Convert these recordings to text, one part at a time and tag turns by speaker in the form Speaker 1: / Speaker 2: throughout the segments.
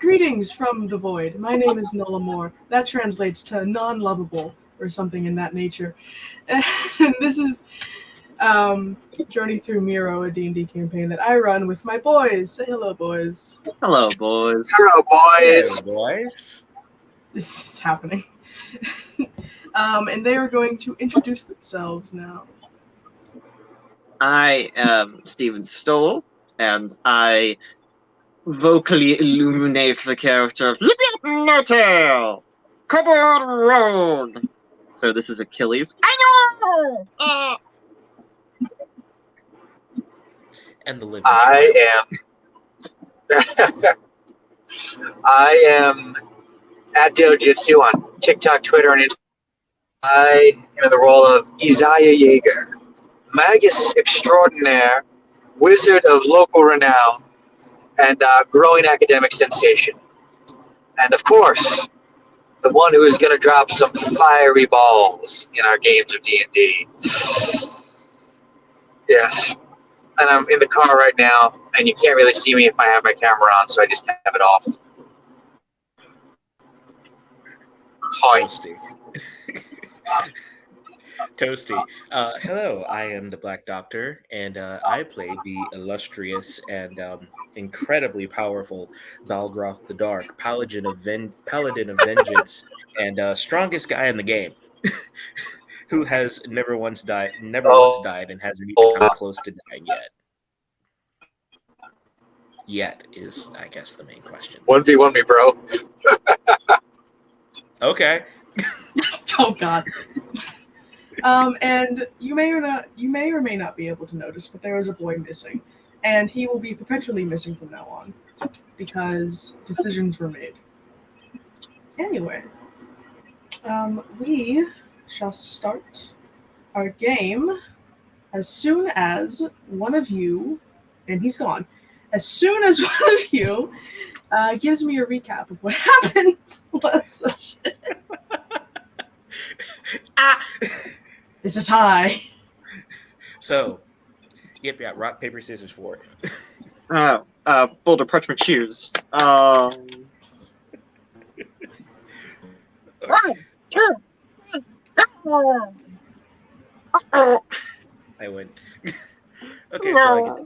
Speaker 1: Greetings from the void. My name is Nola Moore. That translates to non-lovable or something in that nature. And this is Journey Through Miro, a D&D campaign that I run with my boys. Say hello, boys.
Speaker 2: Hello, boys.
Speaker 3: Hello, boys.
Speaker 4: Hello, boys.
Speaker 1: This is happening. And they are going to introduce themselves now.
Speaker 2: I am Stephen Stoll, and I vocally illuminate the character of No-Tail! Cupboard Road! So this is Achilles. I know!
Speaker 4: And the living
Speaker 3: I am at Dojitsu on TikTok, Twitter, and Instagram. I am in the role of Isaiah Yeager, Magus Extraordinaire, Wizard of Local Renown, and growing academic sensation. And of course, the one who is going to drop some fiery balls in our games of D&D. Yes. And I'm in the car right now, and you can't really see me if I have my camera on, so I just have it off. Hi.
Speaker 4: Toasty. Toasty. Hello, I am the Black Doctor, and I play the illustrious and incredibly powerful Balgroth the Dark, Paladin of Vengeance, and strongest guy in the game, who has never once died, and hasn't even come close to dying yet. Yet is, I guess, the main question.
Speaker 3: 1v1 me, bro.
Speaker 4: Okay.
Speaker 1: Oh God. And you may or may not be able to notice, but there is a boy missing, and he will be perpetually missing from now on because decisions were made. Anyway, we shall start our game as soon as one of you, and he's gone, as soon as one of you gives me a recap of what happened last session. It's a tie.
Speaker 4: So, yep, rock, paper, scissors for it.
Speaker 2: Boulder, parchment, choose. 1, 2, 3, go!
Speaker 4: I win. Okay, so I get to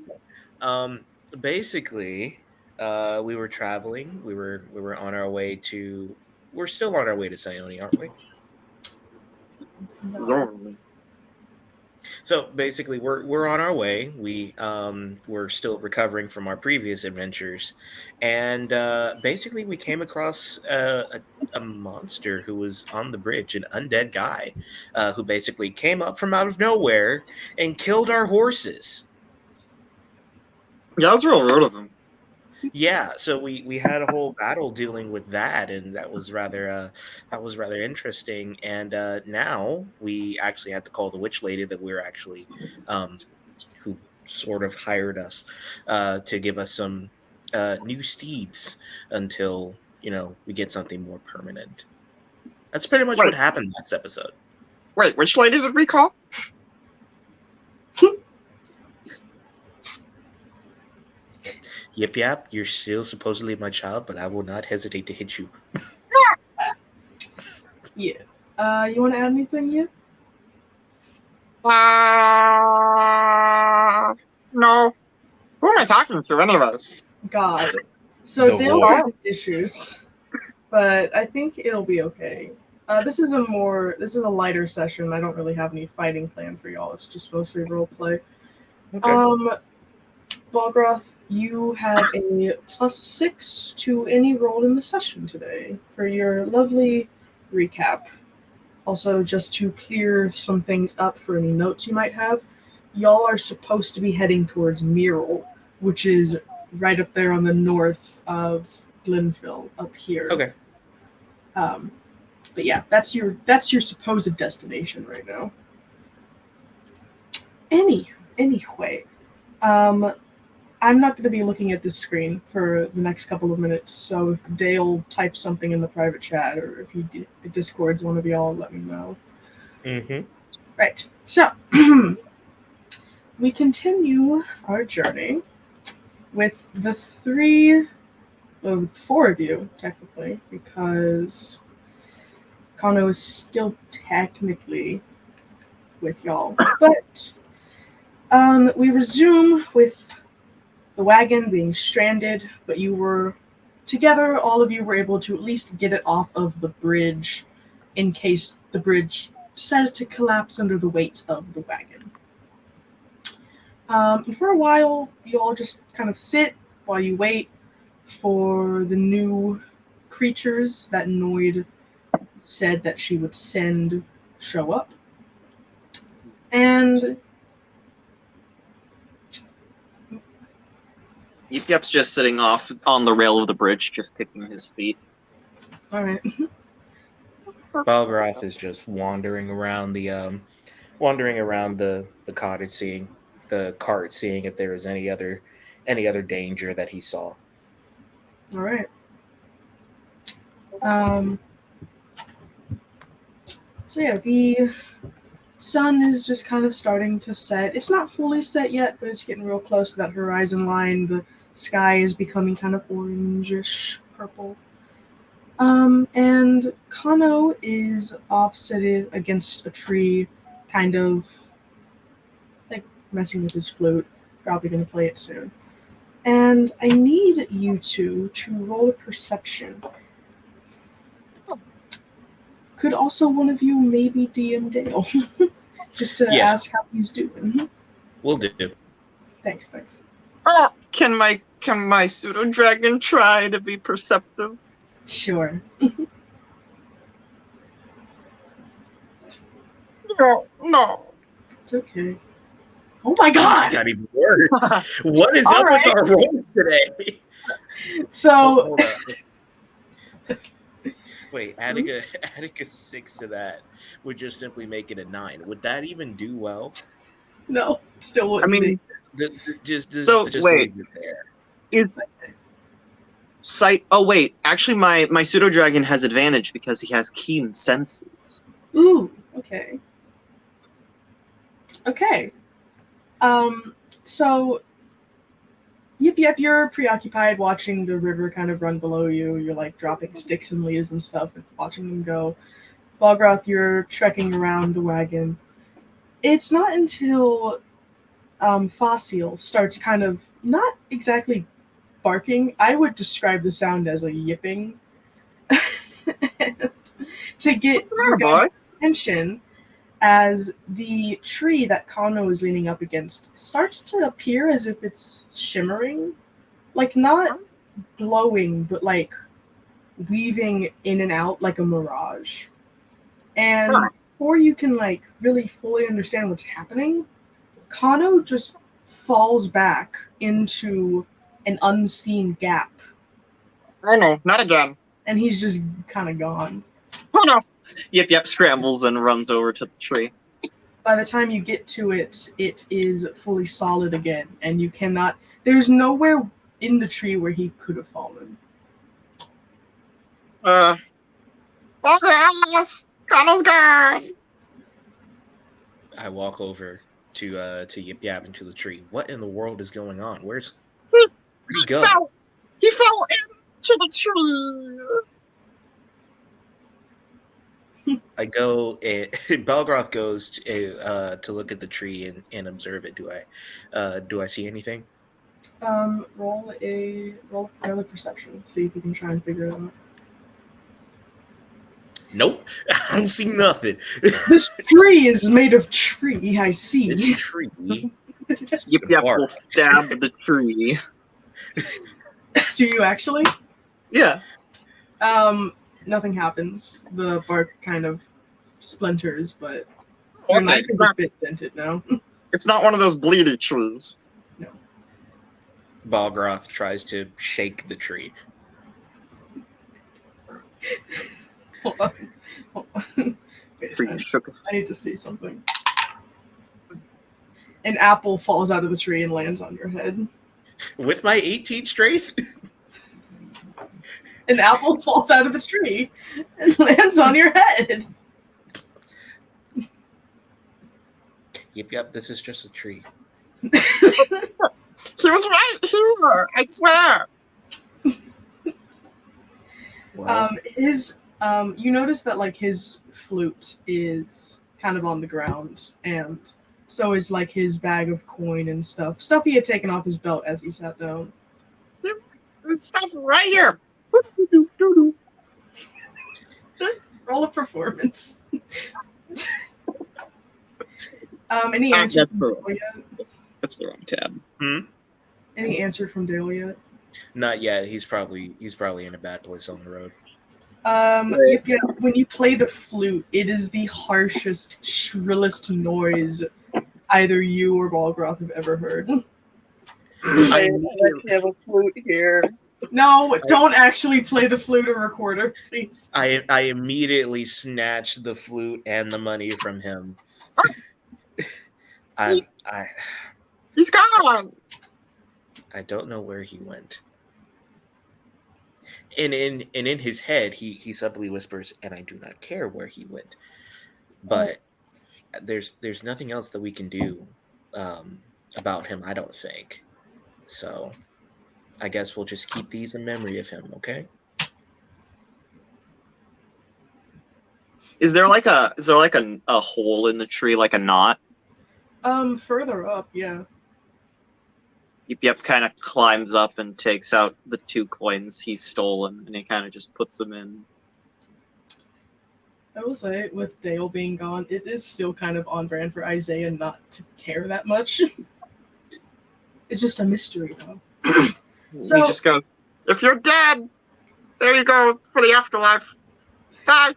Speaker 4: tell. Basically, we were traveling. We were on our way to. We're still on our way to Sione, aren't we? So basically, we're on our way. We're still recovering from our previous adventures, and basically, we came across a monster who was on the bridge, an undead guy, who basically came up from out of nowhere and killed our horses.
Speaker 2: Yeah, I was real rude of him.
Speaker 4: Yeah, so we had a whole battle dealing with that, and that was rather interesting. And now we actually had to call the witch lady that we're actually who sort of hired us to give us some new steeds until we get something more permanent. That's pretty much what happened last episode.
Speaker 2: Wait, which lady did we call?
Speaker 4: Yep, you're still supposedly my child, but I will not hesitate to hit you.
Speaker 1: Yeah. You want to add anything yet?
Speaker 2: No. Who am I talking to, anyways?
Speaker 1: God. So
Speaker 4: The
Speaker 1: Dale's
Speaker 4: war.
Speaker 1: having issues, but I think it'll be okay. This is a lighter session. I don't really have any fighting plan for y'all. It's just mostly role play.
Speaker 4: Okay.
Speaker 1: Balgroth, you have a +6 to any roll in the session today for your lovely recap. Also, just to clear some things up for any notes you might have, y'all are supposed to be heading towards Miro, which is right up there on the north of Glenville, up here.
Speaker 4: Okay.
Speaker 1: But yeah, that's your supposed destination right now. Anyway, I'm not going to be looking at this screen for the next couple of minutes, so if Dale types something in the private chat, or if he Discords one of y'all, let me know.
Speaker 4: Mm-hmm.
Speaker 1: Right, so we continue our journey with the three with 4 of you, technically, because Kano is still technically with y'all. But we resume with the wagon being stranded, but you were together, all of you were able to at least get it off of the bridge in case the bridge decided to collapse under the weight of the wagon. And for a while, you all just kind of sit while you wait for the new creatures that Noid said that she would send show up. And
Speaker 2: Yip Yap's just sitting off on the rail of the bridge, just kicking his feet.
Speaker 1: all right.
Speaker 4: Balgroth is just wandering around the cottage, seeing the cart, seeing if there was any other danger that he saw.
Speaker 1: All right. So yeah, the sun is just kind of starting to set. It's not fully set yet, but it's getting real close to that horizon line. The sky is becoming kind of orangish purple. And Kano is offsetted against a tree, kind of like messing with his flute. Probably going to play it soon. And I need you two to roll a perception. Could also one of you maybe DM Dale? Just to ask how he's doing.
Speaker 4: Will do.
Speaker 1: Thanks.
Speaker 2: Oh, can my pseudo dragon try to be perceptive?
Speaker 1: Sure.
Speaker 2: No.
Speaker 1: It's okay. Oh my god!
Speaker 4: Got even worse. What is up with our rolls today?
Speaker 1: So
Speaker 4: wait, adding a 6 to that would just simply make it a 9. Would that even do well?
Speaker 1: no, still wouldn't be.
Speaker 4: Just
Speaker 2: wait.
Speaker 4: leave it there.
Speaker 2: Sight. Oh wait, actually, my pseudo dragon has advantage because he has keen senses.
Speaker 1: Ooh, okay. So Yep, you're preoccupied watching the river kind of run below you. You're like dropping sticks and leaves and stuff and watching them go. Balgroth, you're trekking around the wagon. It's not until Fossil starts kind of not exactly barking. I would describe the sound as a yipping. To get your guys' attention as the tree that Kano is leaning up against starts to appear as if it's shimmering. Like not glowing, but like weaving in and out like a mirage. And before you can like really fully understand what's happening, Kano just falls back into an unseen gap.
Speaker 2: Oh no, not again.
Speaker 1: And he's just kind of gone.
Speaker 2: Oh no. Yep, scrambles and runs over to the tree.
Speaker 1: By the time you get to it, it is fully solid again, and you cannot. There's nowhere in the tree where he could have fallen.
Speaker 2: Oh gosh, Kano's gone.
Speaker 4: I walk over to Yip Yap into the tree. What in the world is going on? Where'd he go?
Speaker 2: He fell into the tree.
Speaker 4: I go. Balgroth goes to look at the tree and observe it. Do I see anything?
Speaker 1: Roll another perception. See if you can try and figure it out.
Speaker 4: Nope, I don't see nothing.
Speaker 1: This tree is made of tree. I see.
Speaker 4: This tree.
Speaker 2: Yip will stab the tree.
Speaker 1: Do you actually?
Speaker 2: Yeah.
Speaker 1: Nothing happens. The bark kind of splinters, but your knife is a bit dented now.
Speaker 2: It's not one of those bleedy trees.
Speaker 1: No.
Speaker 4: Balgroth tries to shake the tree.
Speaker 1: Hold on. Wait, I need to see something. An apple falls out of the tree and lands on your head.
Speaker 4: With my 18 strength?
Speaker 1: An apple falls out of the tree and lands on your head.
Speaker 4: Yep, this is just a tree.
Speaker 2: He was right here, I swear.
Speaker 4: Well,
Speaker 1: You notice that like his flute is kind of on the ground, and so is like his bag of coin and stuff he had taken off his belt as he sat down.
Speaker 2: This stuff right here.
Speaker 1: Roll a performance. Any answer
Speaker 2: That's
Speaker 1: from
Speaker 2: the
Speaker 1: Dale yet?
Speaker 2: That's the wrong tab.
Speaker 1: Any answer from Dale yet?
Speaker 4: not yet. He's probably in a bad place on the road.
Speaker 1: Yep. When you play the flute, it is the harshest, shrillest noise either you or Balgroth have ever heard.
Speaker 2: I actually have a flute here.
Speaker 1: No, don't actually play the flute or recorder, please.
Speaker 4: I immediately snatched the flute and the money from him.
Speaker 2: He's gone.
Speaker 4: I don't know where he went. And in his head, he suddenly whispers, "And I do not care where he went." But there's nothing else that we can do about him, I don't think. So I guess we'll just keep these in memory of him, okay?
Speaker 2: Is there like a hole in the tree, like a knot?
Speaker 1: Further up, yeah.
Speaker 2: Yep, kind of climbs up and takes out the 2 coins he's stolen, and he kind of just puts them in.
Speaker 1: I will say, with Dale being gone, it is still kind of on brand for Isaiah not to care that much. It's just a mystery, though. So,
Speaker 2: he just goes, "If you're dead, there you go for the afterlife. Bye."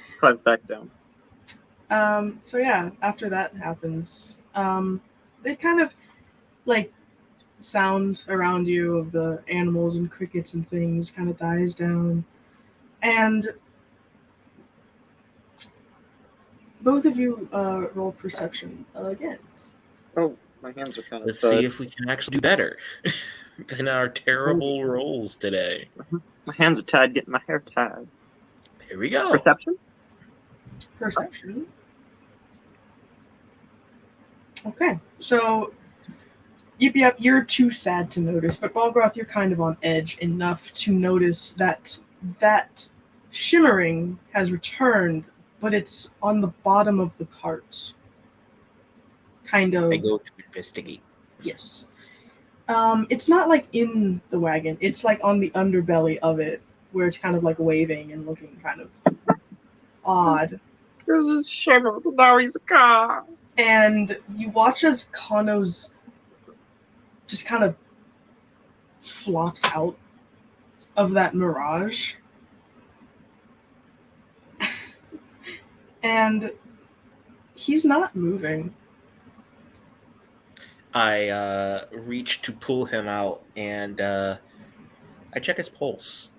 Speaker 2: Just climbs back down.
Speaker 1: So yeah, after that happens, they kind of like sound around you of the animals and crickets and things kind of dies down, and both of you roll perception again.
Speaker 2: Oh, my hands are kind of.
Speaker 4: Let's see if we can actually do better than our terrible rolls today.
Speaker 2: My hands are tied, getting my hair tied.
Speaker 4: Here we go.
Speaker 1: Perception. Okay, so yep, you're too sad to notice, but Balgroth, you're kind of on edge enough to notice that shimmering has returned, but it's on the bottom of the cart. Kind of.
Speaker 4: I go to investigate.
Speaker 1: Yes. It's not like in the wagon. It's like on the underbelly of it, where it's kind of like waving and looking kind of odd.
Speaker 2: This is shimmered. Now he's gone.
Speaker 1: And you watch as Kano's just kind of flops out of that mirage. And he's not moving.
Speaker 4: I reach to pull him out, and I check his pulse.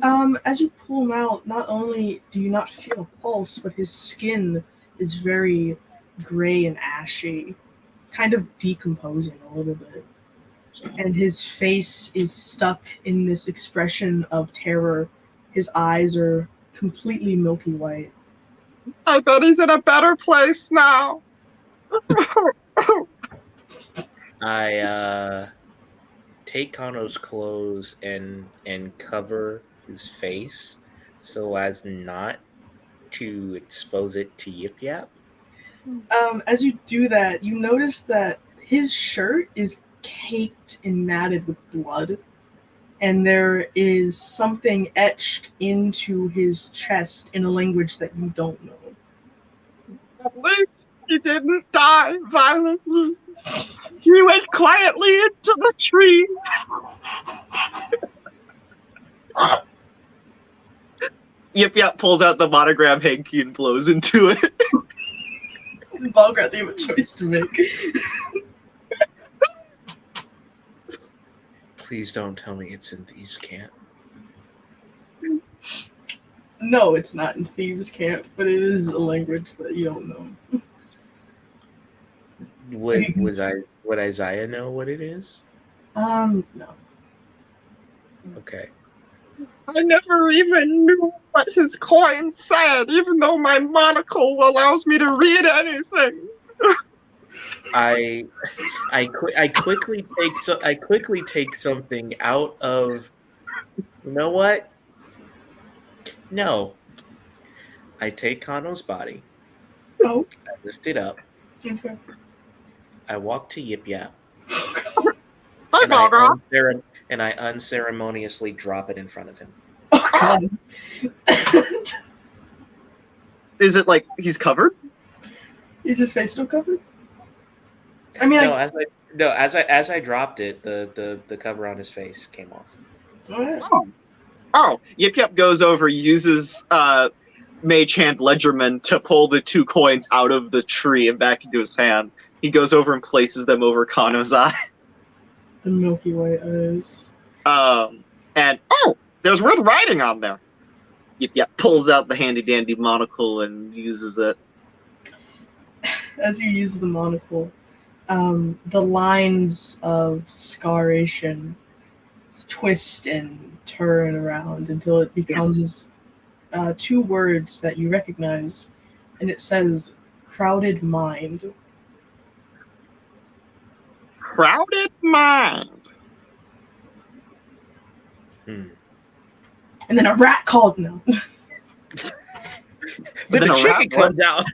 Speaker 1: As you pull him out, not only do you not feel a pulse, but his skin is very gray and ashy, kind of decomposing a little bit. And his face is stuck in this expression of terror. His eyes are completely milky white.
Speaker 2: I bet he's in a better place now.
Speaker 4: I take Kano's clothes and cover his face so as not to expose it to Yip Yap.
Speaker 1: As you do that, you notice that his shirt is caked and matted with blood, and there is something etched into his chest in a language that you don't know.
Speaker 2: At least he didn't die violently. He went quietly into the tree. Yip pulls out the monogram hanky and blows into it.
Speaker 1: Balgroth, you have a choice to make.
Speaker 4: Please don't tell me it's in Thieves' Camp.
Speaker 1: No, it's not in Thieves' Camp, but it is a language that you don't know.
Speaker 4: Would Isaiah know what it is?
Speaker 1: No.
Speaker 4: Okay.
Speaker 2: I never even knew what his coin said, even though my monocle allows me to read anything.
Speaker 4: I quickly take something out of. You know what? No. I take Kano's body,
Speaker 1: Oh,
Speaker 4: I lift it up,
Speaker 1: okay.
Speaker 4: I walk to Yip Yap,
Speaker 2: Hi,
Speaker 4: and
Speaker 2: Balgra.
Speaker 4: and I unceremoniously drop it in front of him.
Speaker 1: Oh God.
Speaker 2: Is it like he's covered?
Speaker 1: Is his face still covered? I mean,
Speaker 4: No, as I dropped it, the cover on his face came off.
Speaker 1: Alright.
Speaker 2: Oh, Yip Yap goes over, uses Mage Hand Ledgerman to pull the 2 coins out of the tree and back into his hand. He goes over and places them over Kano's eye.
Speaker 1: The milky white eyes.
Speaker 2: And there's red writing on there. Yip Yap pulls out the handy dandy monocle and uses it.
Speaker 1: As you use the monocle, the lines of scaration twist and turn around until it becomes 2 words that you recognize, and it says "crowded mind."
Speaker 2: Crowded mind.
Speaker 4: Hmm.
Speaker 1: And then a rat calls no.
Speaker 4: Then
Speaker 2: Then
Speaker 4: a
Speaker 2: a
Speaker 4: chicken
Speaker 2: rat
Speaker 4: comes out.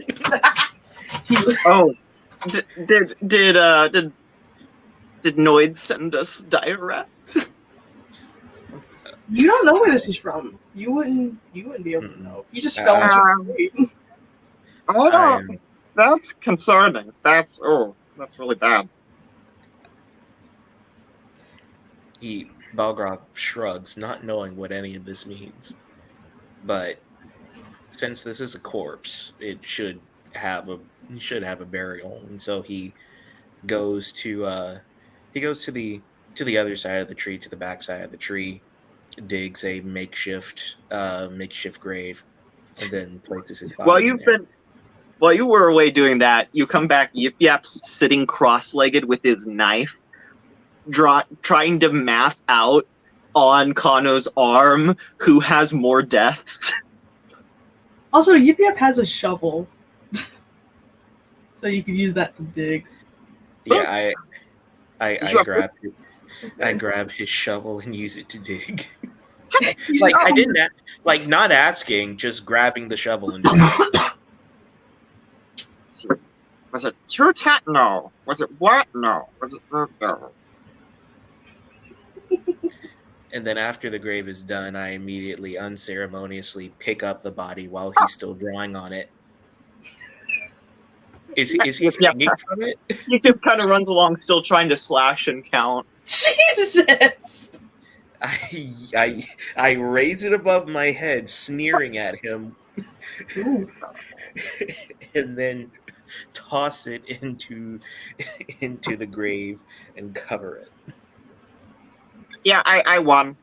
Speaker 1: He,
Speaker 2: Oh, did Noid send us dire rats?
Speaker 1: you don't know where this is from. You wouldn't be able to know. You just fell into a tree.
Speaker 2: Oh, that's concerning. That's really bad.
Speaker 4: Balgraf shrugs, not knowing what any of this means. But since this is a corpse, it should have a burial, and so he goes to the other side of the tree, to the back side of the tree, digs a makeshift grave, and then places his body in there.
Speaker 2: While you were away doing that, you come back. Yip Yap's sitting cross-legged with his knife, trying to math out on Kano's arm who has more deaths.
Speaker 1: Also, Yip Yap has a shovel, so you could use that to dig.
Speaker 4: Yeah, I grab his shovel and use it to dig. I didn't not asking, just grabbing the shovel and
Speaker 2: Was it Turtat? No. Was it what? No. Was it no?
Speaker 4: And then after the grave is done, I immediately unceremoniously pick up the body while he's still drawing on it. Is he hanging from it?
Speaker 2: He just kind of runs along, still trying to slash and count.
Speaker 1: Jesus!
Speaker 4: I raise it above my head, sneering at him, and then toss it into the grave and cover it.
Speaker 2: Yeah, I won.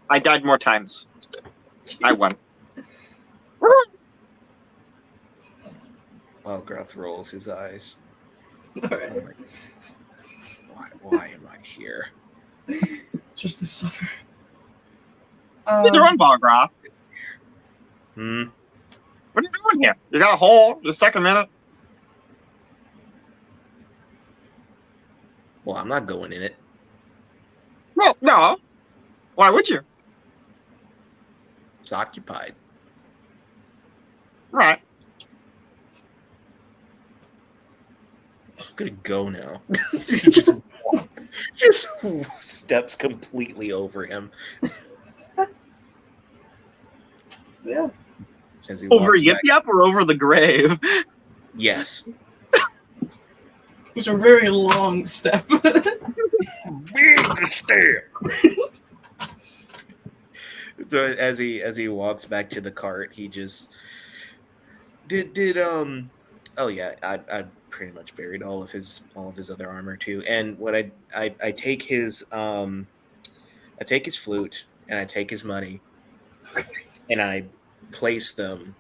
Speaker 2: I died more times. Jesus. I won.
Speaker 4: Balgraf rolls his eyes.
Speaker 1: Right.
Speaker 4: Why am I here?
Speaker 1: Just to suffer.
Speaker 2: What are you doing, Balgraf? What are you doing here? You got a hole? You stuck a minute?
Speaker 4: Well, I'm not going in it.
Speaker 2: Well, no. Why would you?
Speaker 4: It's occupied.
Speaker 2: Right.
Speaker 4: I'm gonna go now. He just steps completely over him.
Speaker 1: Yeah.
Speaker 2: Over Yip Yap or over the grave?
Speaker 4: Yes.
Speaker 1: It's a very long step.
Speaker 4: Big step. So as he walks back to the cart, he just oh yeah, I pretty much buried all of his other armor too. And what I take his flute and I take his money and I place them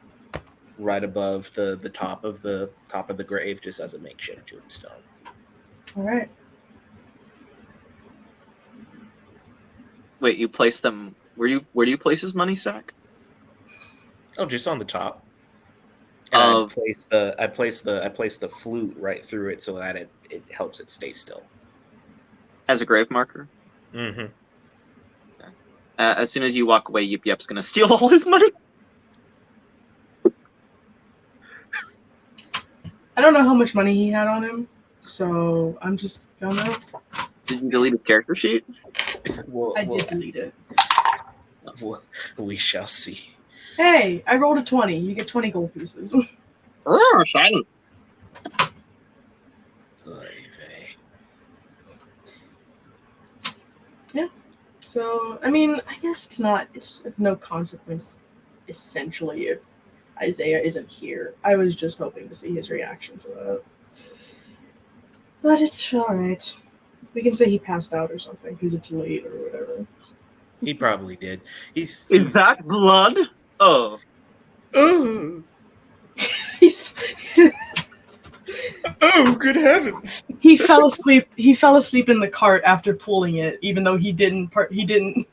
Speaker 4: right above the top of the grave, just as a makeshift tombstone.
Speaker 1: All right.
Speaker 2: Wait, you place them? Where do you place his money sack?
Speaker 4: Oh, just on the top. And I place the flute right through it so that it helps it stay still.
Speaker 2: As a grave marker?
Speaker 4: Mm-hmm.
Speaker 2: Okay. As soon as you walk away, Yip Yap's gonna steal all his money.
Speaker 1: I don't know how much money he had on him, so I'm just gonna.
Speaker 2: Did you delete his character sheet?
Speaker 1: I did delete it.
Speaker 4: We shall see.
Speaker 1: Hey, I rolled a 20. You get 20 gold pieces.
Speaker 2: Oh, shiny.
Speaker 1: Yeah. So, I mean, I guess it's of no consequence, essentially, if Isaiah isn't here. I was just hoping to see his reaction to that. But it's alright. We can say he passed out or something, because it's late or whatever.
Speaker 4: He probably did.
Speaker 2: Is that blood? Oh.
Speaker 1: He's
Speaker 4: Oh, good heavens!
Speaker 1: he fell asleep. He fell asleep in the cart after pulling it, even though he didn't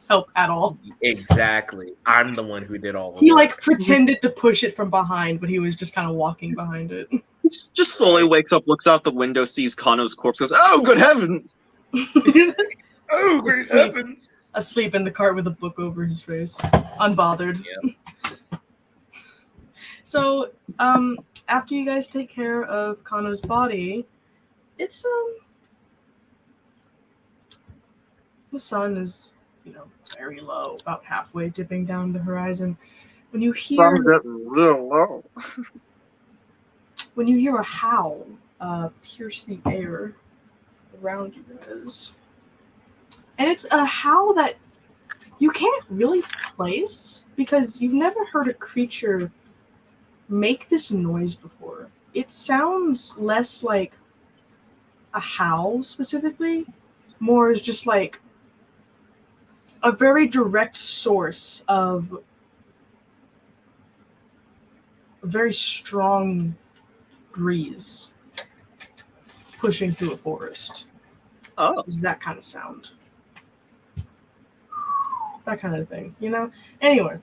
Speaker 1: help at all.
Speaker 4: Exactly. I'm the one who did all of
Speaker 1: He
Speaker 4: it.
Speaker 1: like pretended to push it from behind, but he was just kind of walking behind it.
Speaker 2: Just slowly wakes up, looks out the window, sees Kano's corpse, goes, "Oh, good heavens!"
Speaker 4: Oh, great heavens!
Speaker 1: Asleep in the cart with a book over his face, unbothered.
Speaker 4: Yep.
Speaker 1: So, after you guys take care of Kano's body, it's the sun is, very low, about halfway dipping down the horizon. When you hear
Speaker 2: Sun's getting real low.
Speaker 1: when you hear a howl pierce the air around you guys. And it's a howl that you can't really place because you've never heard a creature make this noise before. It sounds less like a howl specifically, more as just like a very direct source of a very strong breeze pushing through a forest.
Speaker 2: Oh.
Speaker 1: It's that kind of sound. That kind of thing, Anyway.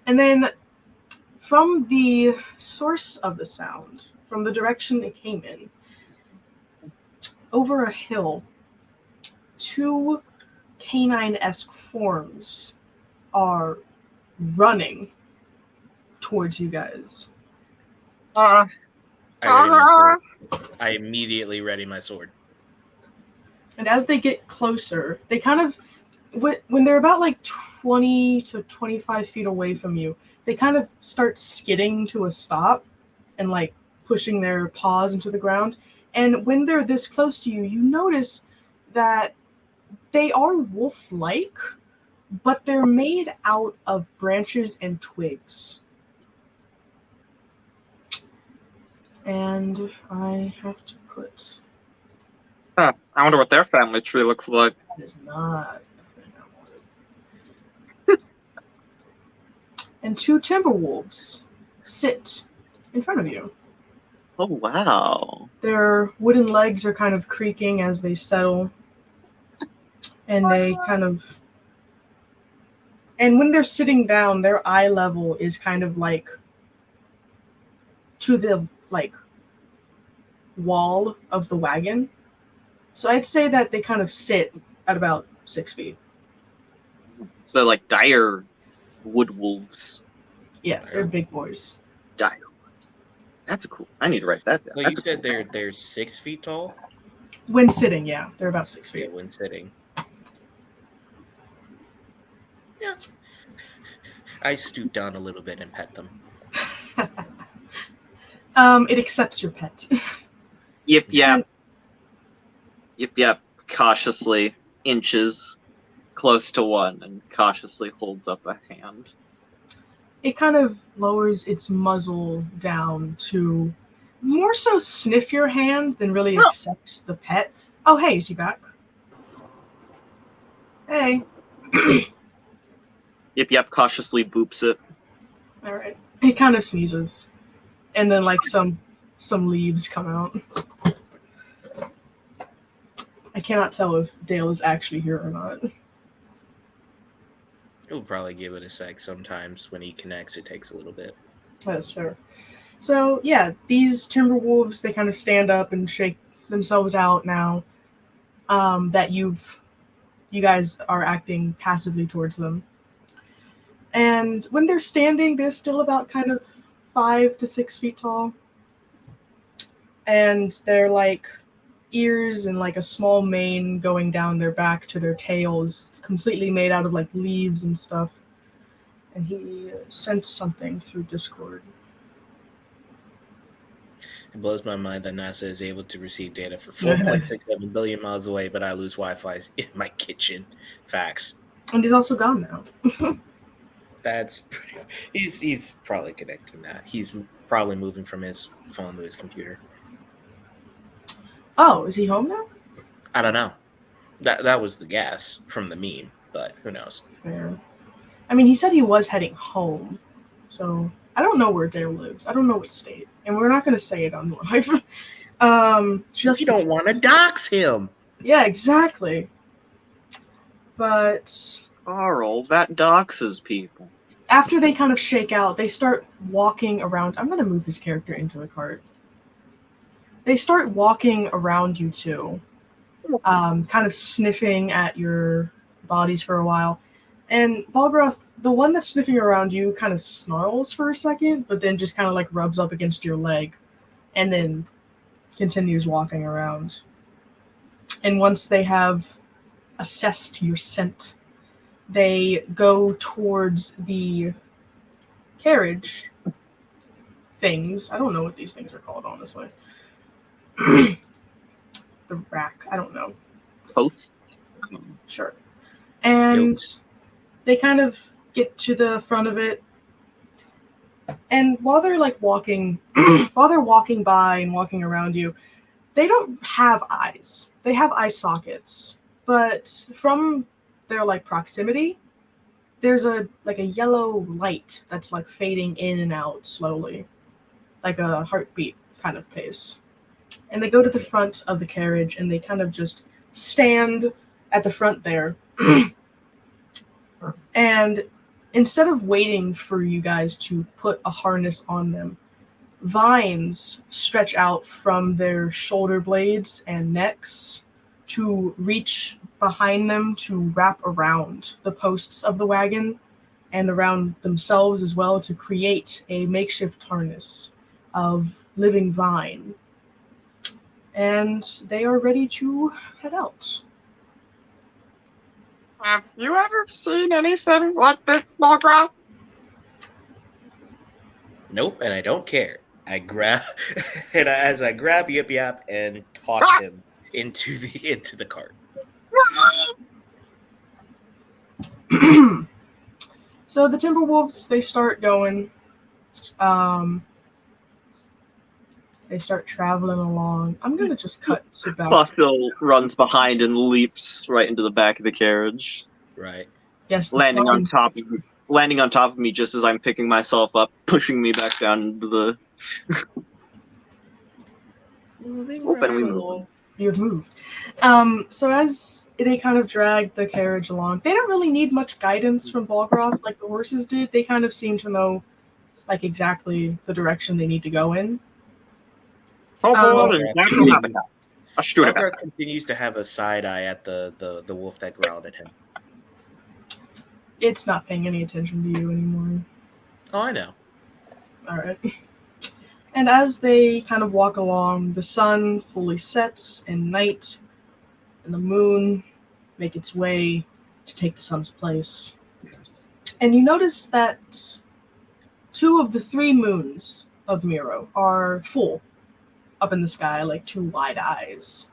Speaker 1: And then from the source of the sound, from the direction it came in, over a hill, two canine-esque forms are running towards you guys.
Speaker 4: I ready my sword. I immediately ready my sword.
Speaker 1: And as they get closer, they kind of, when they're about like 20 to 25 feet away from you, they kind of start skidding to a stop and like pushing their paws into the ground. And when they're this close to you, you notice that they are wolf-like, but they're made out of branches and twigs. And I have to put...
Speaker 2: Huh. I wonder what their family tree looks like.
Speaker 1: That is not the thing I wanted. And two timber wolves sit in front of you.
Speaker 2: Oh, wow.
Speaker 1: Their wooden legs are kind of creaking as they settle. And they kind of... And when they're sitting down, their eye level is kind of like to the wall of the wagon. So I'd say that they kind of sit at about 6 feet.
Speaker 2: So they're like dire wood wolves.
Speaker 1: Yeah, they're big boys.
Speaker 2: Dire. That's cool. I need to write that down.
Speaker 4: So you said they're 6 feet tall?
Speaker 1: When sitting, yeah, they're about 6 feet.
Speaker 4: Yeah, when sitting. Yeah. I stoop down a little bit and pet them.
Speaker 1: It accepts your pet.
Speaker 2: Yip Yap. Yip Yap cautiously inches close to one and cautiously holds up a hand.
Speaker 1: It kind of lowers its muzzle down to more so sniff your hand than really accepts the pet. Oh, hey, is he back? Hey.
Speaker 2: Yip Yap cautiously boops it.
Speaker 1: All right. He kind of sneezes, and then like some leaves come out. I cannot tell if Dale is actually here or not.
Speaker 4: He'll probably give it a sec. Sometimes when he connects, it takes a little bit.
Speaker 1: That's fair. So yeah, these timber wolves, they kind of stand up and shake themselves out now that you've you guys are acting passively towards them. And when they're standing, they're still about kind of 5 to 6 feet tall. And they're like ears and like a small mane going down their back to their tails. It's completely made out of like leaves and stuff. And he sent something through Discord.
Speaker 4: It blows my mind that NASA is able to receive data for 4.67 billion miles away, but I lose Wi-Fi in my kitchen. Facts.
Speaker 1: And he's also gone now.
Speaker 4: That's pretty. He's probably connecting that. He's probably moving from his phone to his computer.
Speaker 1: Oh, is he home now?
Speaker 4: I don't know. That was the guess from the meme, but who knows?
Speaker 1: Fair. I mean, he said he was heading home, so I don't know where Dale lives. I don't know what state, and we're not going to say it on live. Just
Speaker 4: you don't want to dox him.
Speaker 1: Yeah, exactly. But
Speaker 2: Carl, that doxes people.
Speaker 1: after they kind of shake out, they start walking around. I'm going to move his character into the cart. They start walking around you two, kind of sniffing at your bodies for a while. And Balgroth, the one that's sniffing around you, kind of snarls for a second, but then just kind of like rubs up against your leg and then continues walking around. And once they have assessed your scent, they go towards the carriage things. I don't know what these things are called, honestly. The rack. I don't know.
Speaker 2: Post.
Speaker 1: Sure. And they kind of get to the front of it. And while they're like walking, while they're walking by and walking around you, they don't have eyes. They have eye sockets. But from their like proximity, there's a yellow light that's like fading in and out slowly, like a heartbeat kind of pace. And they go to the front of the carriage and they kind of just stand at the front there. And instead of waiting for you guys to put a harness on them, vines stretch out from their shoulder blades and necks to reach behind them to wrap around the posts of the wagon and around themselves as well to create a makeshift harness of living vine. And they are ready to head out.
Speaker 2: Have you ever seen anything like this, Margaret?
Speaker 4: Nope, and I don't care. I grab, and as I grab Yip Yap and toss him into the cart.
Speaker 1: So the Timberwolves, they start going. They start traveling along. I'm gonna just cut to back.
Speaker 2: Fossil runs behind and leaps right into the back of the carriage.
Speaker 4: Right.
Speaker 1: Yes,
Speaker 2: landing on top of me just as I'm picking myself up, pushing me back down into the.
Speaker 4: Moving
Speaker 2: Open,
Speaker 4: right
Speaker 2: we move.
Speaker 4: along.
Speaker 1: You've moved. So as they kind of drag the carriage along, they don't really need much guidance from Balgroth like the horses did. They kind of seem to know like exactly the direction they need to go in.
Speaker 4: Balgroth continues to have a side eye at the wolf that growled at him.
Speaker 1: It's not paying any attention to you anymore.
Speaker 4: Oh, I know.
Speaker 1: All right. And as they kind of walk along, the sun fully sets and night and the moon make its way to take the sun's place. And you notice that 2 of the 3 moons of Miro are full up in the sky, like 2 wide eyes.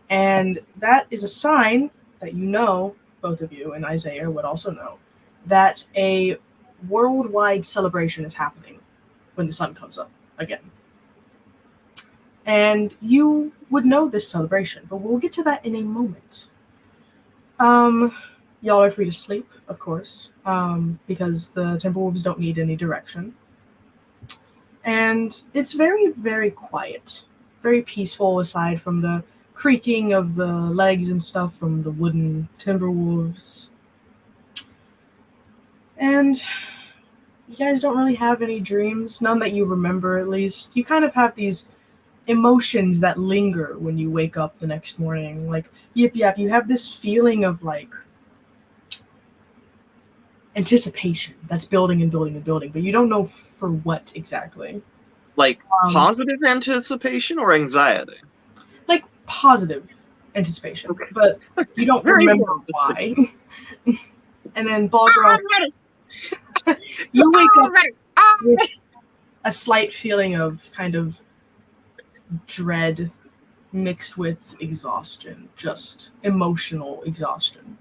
Speaker 1: And that is a sign that you know, both of you and Isaiah would also know, that a worldwide celebration is happening when the sun comes up again. And you would know this celebration, but we'll get to that in a moment. Y'all are free to sleep, of course, because the Timberwolves don't need any direction. And it's very, very quiet, very peaceful aside from the creaking of the legs and stuff from the wooden Timberwolves. And you guys don't really have any dreams, none that you remember at least. You kind of have these emotions that linger when you wake up the next morning. Like, Yip Yap, you have this feeling of like anticipation that's building and building and building, but you don't know for what exactly.
Speaker 2: Like
Speaker 1: Um,
Speaker 2: positive anticipation or anxiety?
Speaker 1: like positive anticipation,
Speaker 2: Okay.
Speaker 1: but you don't
Speaker 2: Very
Speaker 1: remember
Speaker 2: well.
Speaker 1: why. And then Balgraf,
Speaker 2: I'm ready.
Speaker 1: you wake
Speaker 2: I'm
Speaker 1: up
Speaker 2: ready.
Speaker 1: with a slight feeling of kind of dread mixed with exhaustion, just emotional exhaustion.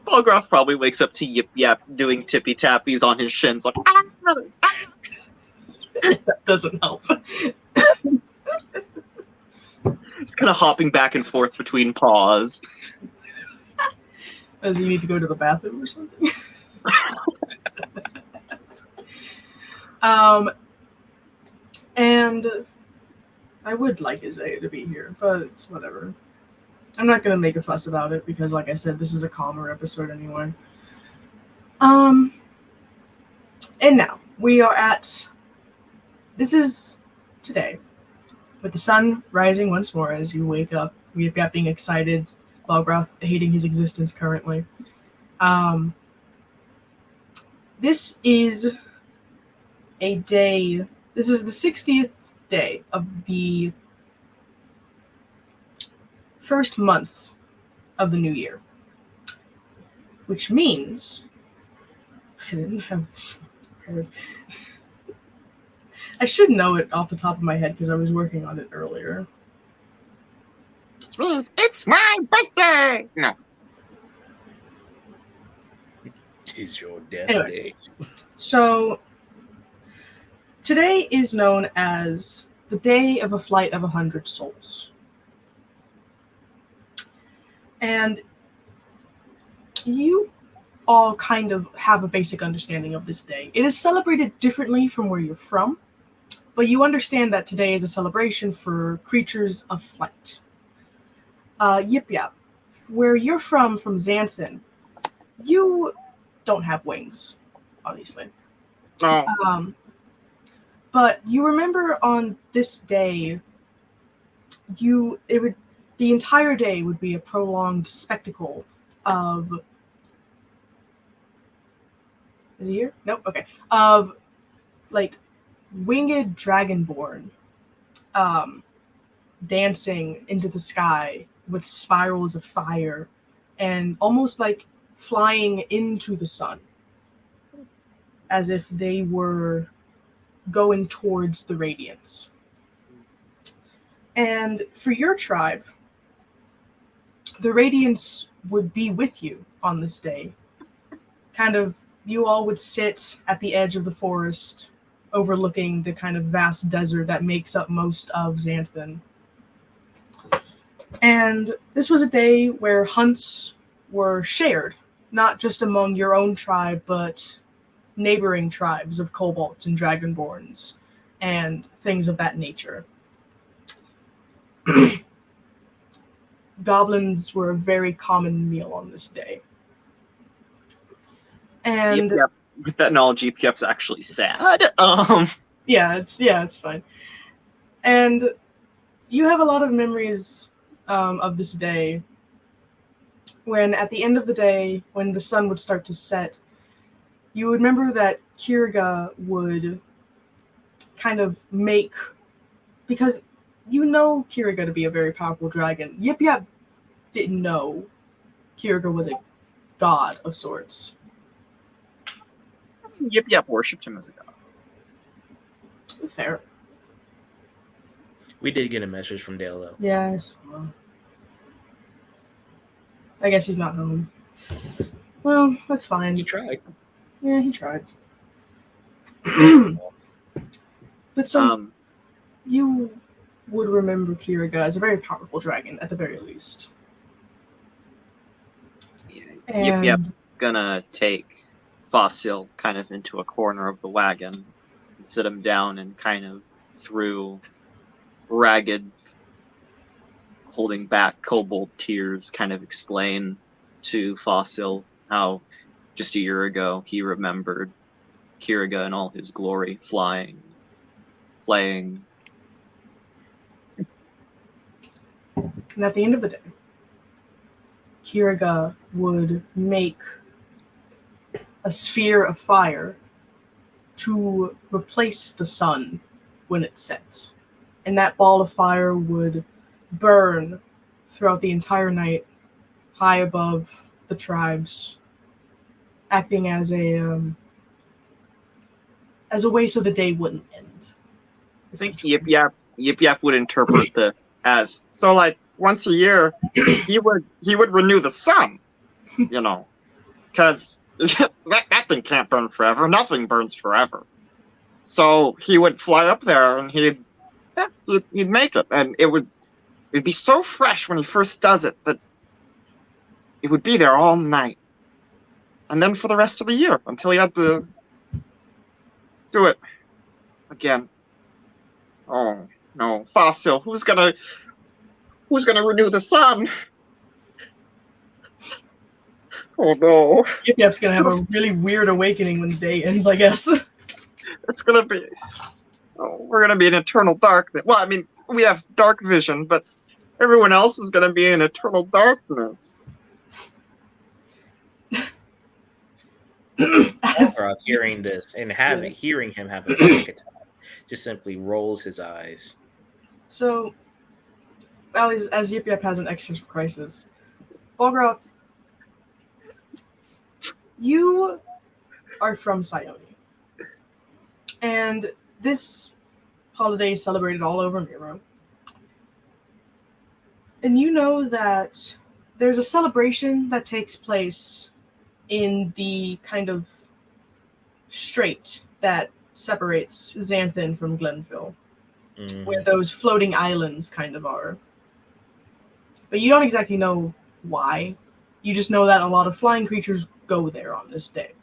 Speaker 2: Balgraf probably wakes up to Yip Yap doing tippy tappies on his shins, like, I'm ready.
Speaker 1: That doesn't help.
Speaker 2: He's kind of hopping back and forth between paws.
Speaker 1: Does he need to go to the bathroom or something? And I would like Isaiah to be here, but it's whatever. I'm not gonna make a fuss about it because, like I said, this is a calmer episode anyway. And now we are at. This is today, with the sun rising once more as you wake up. We've got being excited, Balgroth hating his existence currently. This is a day. This is the 60th day of the first month of the new year, which means I didn't have this prepared. I should know it off the top of my head because I was working on it earlier.
Speaker 2: It's my birthday! No.
Speaker 4: Tis your death
Speaker 1: Anyway.
Speaker 4: day.
Speaker 1: So today is known as the Day of a Flight of 100 Souls. And you all kind of have a basic understanding of this day. It is celebrated differently from where you're from, but you understand that today is a celebration for creatures of flight. Yip Yap, where you're from Xanthan, you don't have wings, obviously.
Speaker 2: Oh.
Speaker 1: But you remember on this day, the entire day would be a prolonged spectacle of. Is he here? Nope. Okay. Of like winged dragonborn, dancing into the sky with spirals of fire, and almost like flying into the sun, as if they were going towards the radiance. And for your tribe, the radiance would be with you on this day. Kind of, you all would sit at the edge of the forest, overlooking the kind of vast desert that makes up most of Xanthan. And this was a day where hunts were shared, not just among your own tribe, but neighboring tribes of kobolds and dragonborns and things of that nature. Goblins were a very common meal on this day. And
Speaker 2: Yep. With that knowledge, EPF's actually sad.
Speaker 1: yeah, it's fine. And you have a lot of memories of this day when at the end of the day, when the sun would start to set, you would remember that Kiriga would kind of make, because you know Kiriga to be a very powerful dragon. Yip Yap didn't know Kiriga was a god of sorts.
Speaker 2: Yip worshipped him as a god.
Speaker 1: Fair.
Speaker 4: We did get a message from Dale, though.
Speaker 1: Yes. I guess he's not home. Well, that's fine.
Speaker 4: He tried.
Speaker 1: Yeah, he tried. But you would remember Kiriga as a very powerful dragon, at the very least.
Speaker 2: Yeah, Yip gonna take Fossil kind of into a corner of the wagon and sit him down and kind of through ragged, holding back kobold tears, kind of explain to Fossil how just a year ago he remembered Kiriga in all his glory, flying, playing.
Speaker 1: And at the end of the day, Kiriga would make a sphere of fire to replace the sun when it sets. And that ball of fire would burn throughout the entire night, high above the tribes, acting as a way so the day wouldn't end.
Speaker 2: I think Yip Yap would interpret this as so like once a year he would renew the sun, because that thing can't burn forever. Nothing burns forever. So he would fly up there and he'd make it, and it'd be so fresh when he first does it that it would be there all night, and then for the rest of the year until he had to do it again. Oh no, Fossil, who's gonna renew the sun? Oh no.
Speaker 1: Yip Yap's gonna have a really weird awakening when the day ends, I guess.
Speaker 2: It's gonna be. Oh, we're gonna be in eternal darkness. Well, I mean, we have dark vision, but everyone else is gonna be in eternal darkness.
Speaker 4: Balgroth, hearing this and hearing him have a panic attack, just simply rolls his eyes.
Speaker 1: So, as Yip Yap has an existential crisis, Balgroth, you are from Sione. And this holiday is celebrated all over Miro. And you know that there's a celebration that takes place in the kind of strait that separates Xanthan from Glenville, where those floating islands kind of are. But you don't exactly know why. You just know that a lot of flying creatures go there on this day.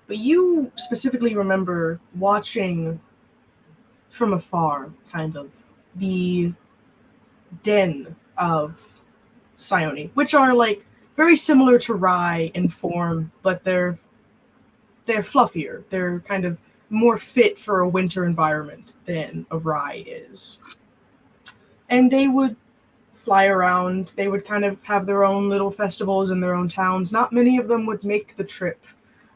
Speaker 1: But you specifically remember watching from afar, kind of, the den of Sione, which are like very similar to Rye in form, but they're fluffier. They're kind of more fit for a winter environment than a Rye is. And they would fly around. They would kind of have their own little festivals in their own towns. Not many of them would make the trip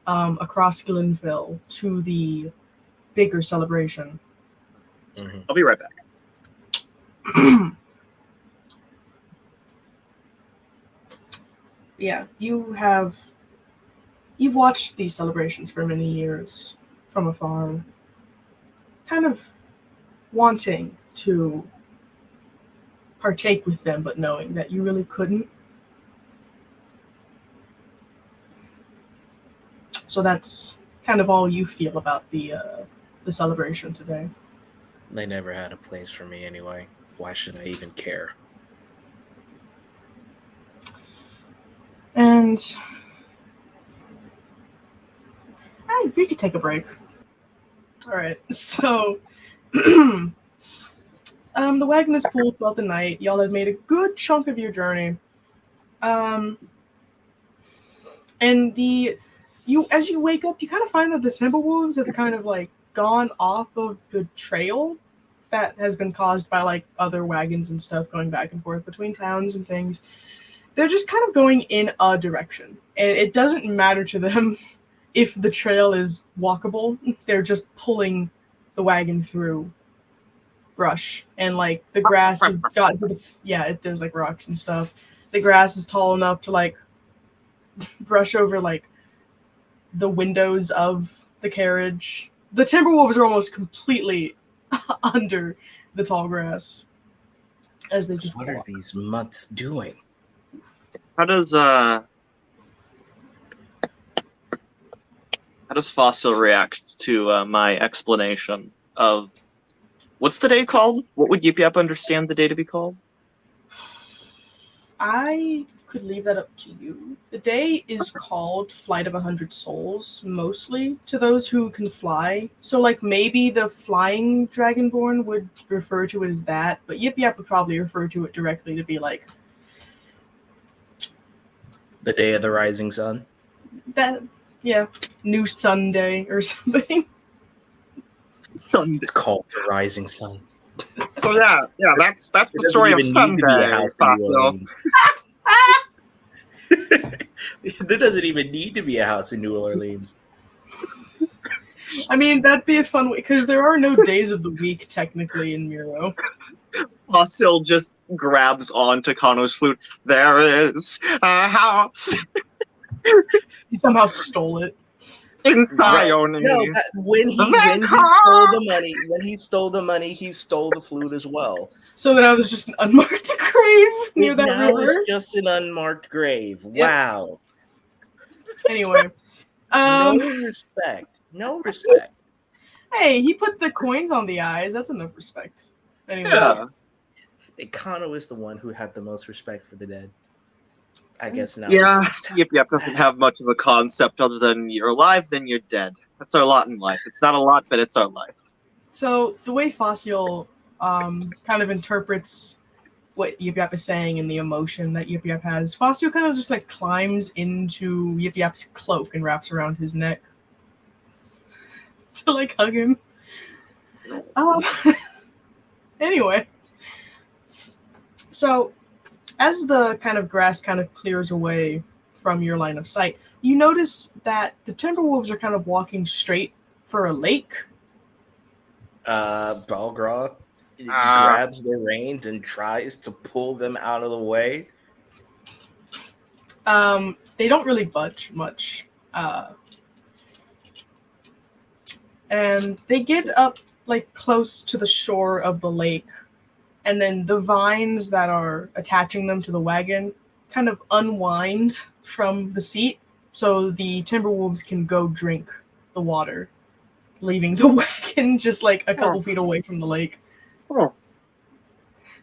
Speaker 1: across Glenville to the bigger celebration.
Speaker 2: I'll be right back.
Speaker 1: Yeah, you've watched these celebrations for many years from afar, kind of wanting to partake with them, but knowing that you really couldn't. So that's kind of all you feel about the celebration today.
Speaker 4: They never had a place for me anyway. Why should I even care?
Speaker 1: And we could take a break. All right, so the wagon is pulled throughout the night. Y'all have made a good chunk of your journey. And as you wake up, you kind of find that the Timberwolves have kind of like gone off of the trail that has been caused by like other wagons and stuff going back and forth between towns and things. They're just kind of going in a direction, and it doesn't matter to them if the trail is walkable. They're just pulling the wagon through brush, and like the grass has got there's like rocks and stuff. The grass is tall enough to like brush over like the windows of the carriage. The Timberwolves are almost completely under the tall grass as they just
Speaker 4: What
Speaker 1: walk.
Speaker 4: are these mutts doing?
Speaker 2: How does Fossil react to my explanation of what's the day called? What would Yip Yap understand the day to be called?
Speaker 1: I could leave that up to you. The day is called Flight of 100 Souls, mostly to those who can fly. So, like, maybe the flying Dragonborn would refer to it as that, but Yip Yap would probably refer to it directly to be like
Speaker 4: The day of the rising sun?
Speaker 1: that, yeah, New Sunday or something.
Speaker 2: Sun.
Speaker 4: It's called the Rising Sun.
Speaker 2: So yeah, that's
Speaker 4: It
Speaker 2: the
Speaker 4: doesn't
Speaker 2: story of
Speaker 4: even need to be a
Speaker 2: Sunday,
Speaker 4: house in New
Speaker 2: Fabio.
Speaker 4: Orleans. There doesn't even need to be a house in New Orleans.
Speaker 1: I mean, that'd be a fun way, because there are no days of the week, technically, in Miro.
Speaker 2: Fasil just grabs onto Kano's flute. There is a house
Speaker 1: He somehow stole it.
Speaker 2: in
Speaker 4: Right.
Speaker 2: Sione.
Speaker 4: No, when he stole the money, he stole the flute as well.
Speaker 1: So then I was just an unmarked grave near
Speaker 4: It
Speaker 1: that
Speaker 4: now
Speaker 1: river.
Speaker 4: is just an unmarked grave.
Speaker 1: Yep.
Speaker 4: Wow.
Speaker 1: Anyway.
Speaker 4: No respect. No respect.
Speaker 1: Hey, he put the coins on the eyes. That's enough respect. Anyway.
Speaker 2: Yeah.
Speaker 4: Kano is the one who had the most respect for the dead. I guess now.
Speaker 2: Yeah, Yip doesn't have much of a concept other than you're alive, then you're dead. That's our lot in life. It's not a lot, but it's our life.
Speaker 1: So the way Fossil kind of interprets what Yip Yap is saying and the emotion that Yip Yap has, Fossil kind of just like climbs into Yip Yap's cloak and wraps around his neck to like hug him. Anyway, so as the kind of grass kind of clears away from your line of sight, you notice that the Timberwolves are kind of walking straight for a lake.
Speaker 4: Balgroth grabs their reins and tries to pull them out of the way.
Speaker 1: They don't really budge much. And they get up like close to the shore of the lake, and then the vines that are attaching them to the wagon kind of unwind from the seat, so the Timberwolves can go drink the water, leaving the wagon just like a couple feet away from the lake.
Speaker 2: Oh.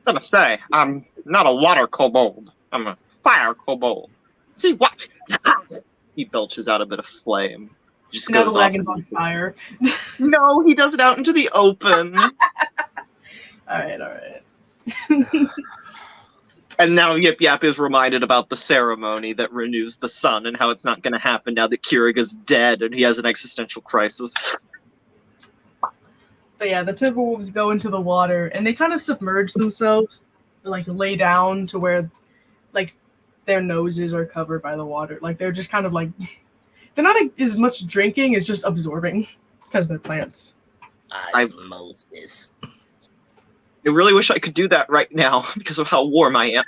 Speaker 2: I'm gonna say, I'm not a water kobold. I'm a fire kobold. See what? He belches out a bit of flame. Just
Speaker 1: Now
Speaker 2: goes
Speaker 1: the wagon's
Speaker 2: off
Speaker 1: on fire.
Speaker 2: No, he does it out into the open.
Speaker 1: Alright.
Speaker 2: And now Yip Yap is reminded about the ceremony that renews the sun and how it's not going to happen now that Kiriga's dead and he has an existential crisis.
Speaker 1: But yeah, the Timberwolves go into the water and they kind of submerge themselves, like lay down to where like their noses are covered by the water. Like they're just kind of like, they're not as much drinking as just absorbing because they're plants.
Speaker 4: Osmosis.
Speaker 2: I really wish I could do that right now because of how warm I am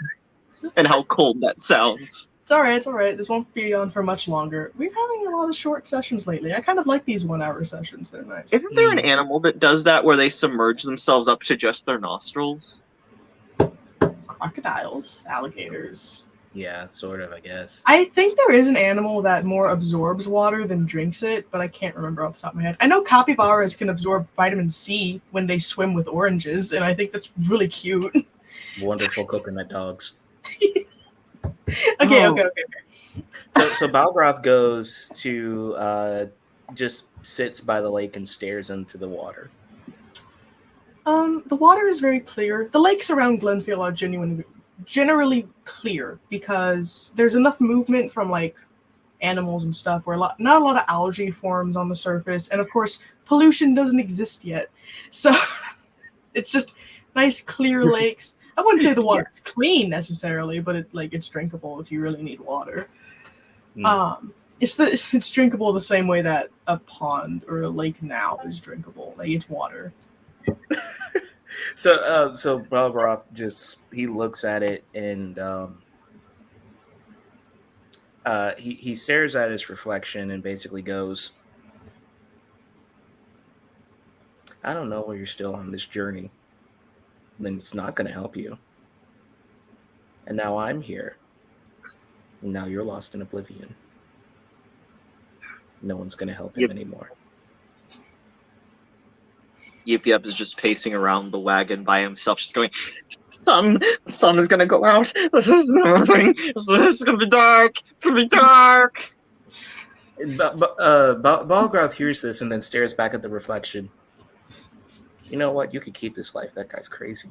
Speaker 2: and how cold that sounds.
Speaker 1: It's alright. This won't be on for much longer. We're having a lot of short sessions lately. I kind of like these 1 hour sessions. They're nice.
Speaker 2: Isn't there an animal that does that where they submerge themselves up to just their nostrils?
Speaker 1: Crocodiles, alligators.
Speaker 4: Yeah, sort of, I guess.
Speaker 1: I think there is an animal that more absorbs water than drinks it, but I can't remember off the top of my head. I know capybaras can absorb vitamin C when they swim with oranges, and I think that's really cute.
Speaker 4: Wonderful coconut dogs.
Speaker 1: Okay.
Speaker 4: So Balgroth goes to just sits by the lake and stares into the water.
Speaker 1: The water is very clear. The lakes around Glenfield are generally clear because there's enough movement from like animals and stuff where not a lot of algae forms on the surface, and of course pollution doesn't exist yet, so it's just nice clear lakes. I wouldn't say the water is clean necessarily, but it's drinkable if you really need water. It's drinkable the same way that a pond or a lake now is drinkable. Like it's water.
Speaker 4: So Balgroth he looks at it and he stares at his reflection and basically goes, I don't know why you're still on this journey. Then it's not going to help you. And now I'm here. And now you're lost in oblivion. No one's going to help him anymore.
Speaker 2: Yip Yap is just pacing around the wagon by himself, just going, the sun is going to go out. This is going to be dark. It's going to be dark.
Speaker 4: Balgroth hears this and then stares back at the reflection. You know what? You could keep this life. That guy's crazy.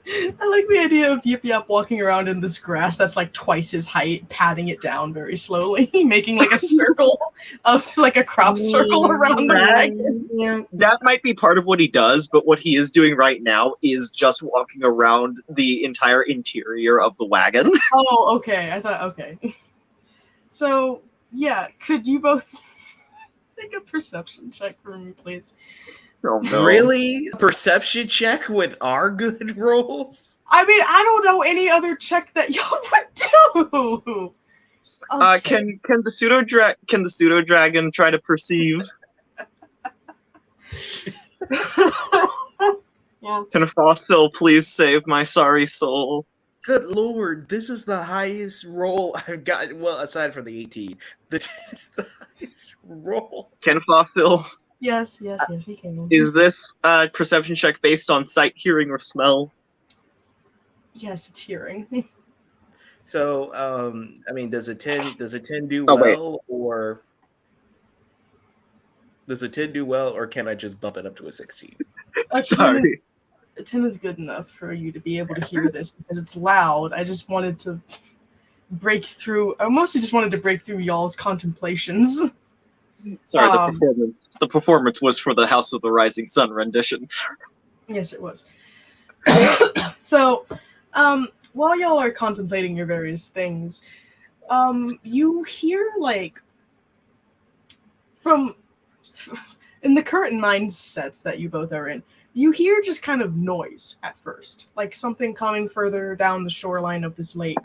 Speaker 1: I like the idea of Yip Yap walking around in this grass that's like twice his height, patting it down very slowly, making like a circle of like a crop circle around the wagon.
Speaker 2: That might be part of what he does, but what he is doing right now is just walking around the entire interior of the wagon.
Speaker 1: Oh, okay. I thought, okay. So, yeah, could you both make a perception check for me, please?
Speaker 2: Oh, no.
Speaker 4: Really? Perception check with our good rolls?
Speaker 1: I mean, I don't know any other check that y'all would do. Okay.
Speaker 2: Can the pseudo dragon try to perceive?
Speaker 1: Yes.
Speaker 2: Can Fossil please save my sorry soul?
Speaker 4: Good lord, this is the highest roll I've got. Well, aside from the 18, this is the highest roll.
Speaker 2: Can Fossil?
Speaker 1: Yes, he can.
Speaker 2: Is this perception check based on sight, hearing, or smell?
Speaker 1: Yes, it's hearing.
Speaker 4: So, I mean, does a 10 do
Speaker 2: Oh, wait.
Speaker 4: well, or does a 10 do well, or can I just bump it up to a 16?
Speaker 2: Sorry.
Speaker 1: A 10 is good enough for you to be able to hear this because it's loud. I just wanted to break through. I mostly just wanted to break through y'all's contemplations.
Speaker 2: Sorry, the performance was for the House of the Rising Sun rendition.
Speaker 1: Yes, it was. So, while y'all are contemplating your various things, you hear, like, in the current mindsets that you both are in, you hear just kind of noise at first, like something coming further down the shoreline of this lake.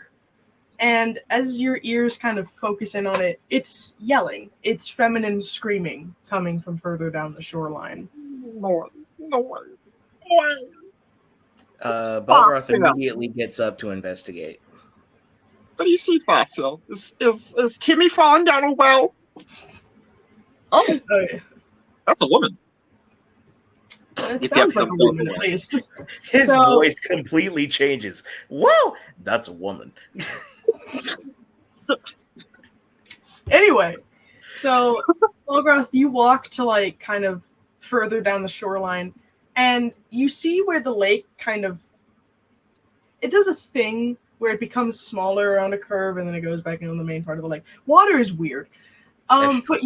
Speaker 1: And as your ears kind of focus in on it, it's yelling. It's feminine screaming coming from further down the shoreline.
Speaker 4: Balgroth immediately gets up to investigate.
Speaker 2: What do you see, Fossil? Is Timmy falling down a well? Oh, that's a woman.
Speaker 1: It sounds like a woman, at least.
Speaker 4: His voice completely changes. Well, that's a woman.
Speaker 1: Anyway, so Balgroth, you walk to like kind of further down the shoreline, and you see where the lake kind of it does a thing where it becomes smaller around a curve and then it goes back into the main part of the lake. Water is weird, but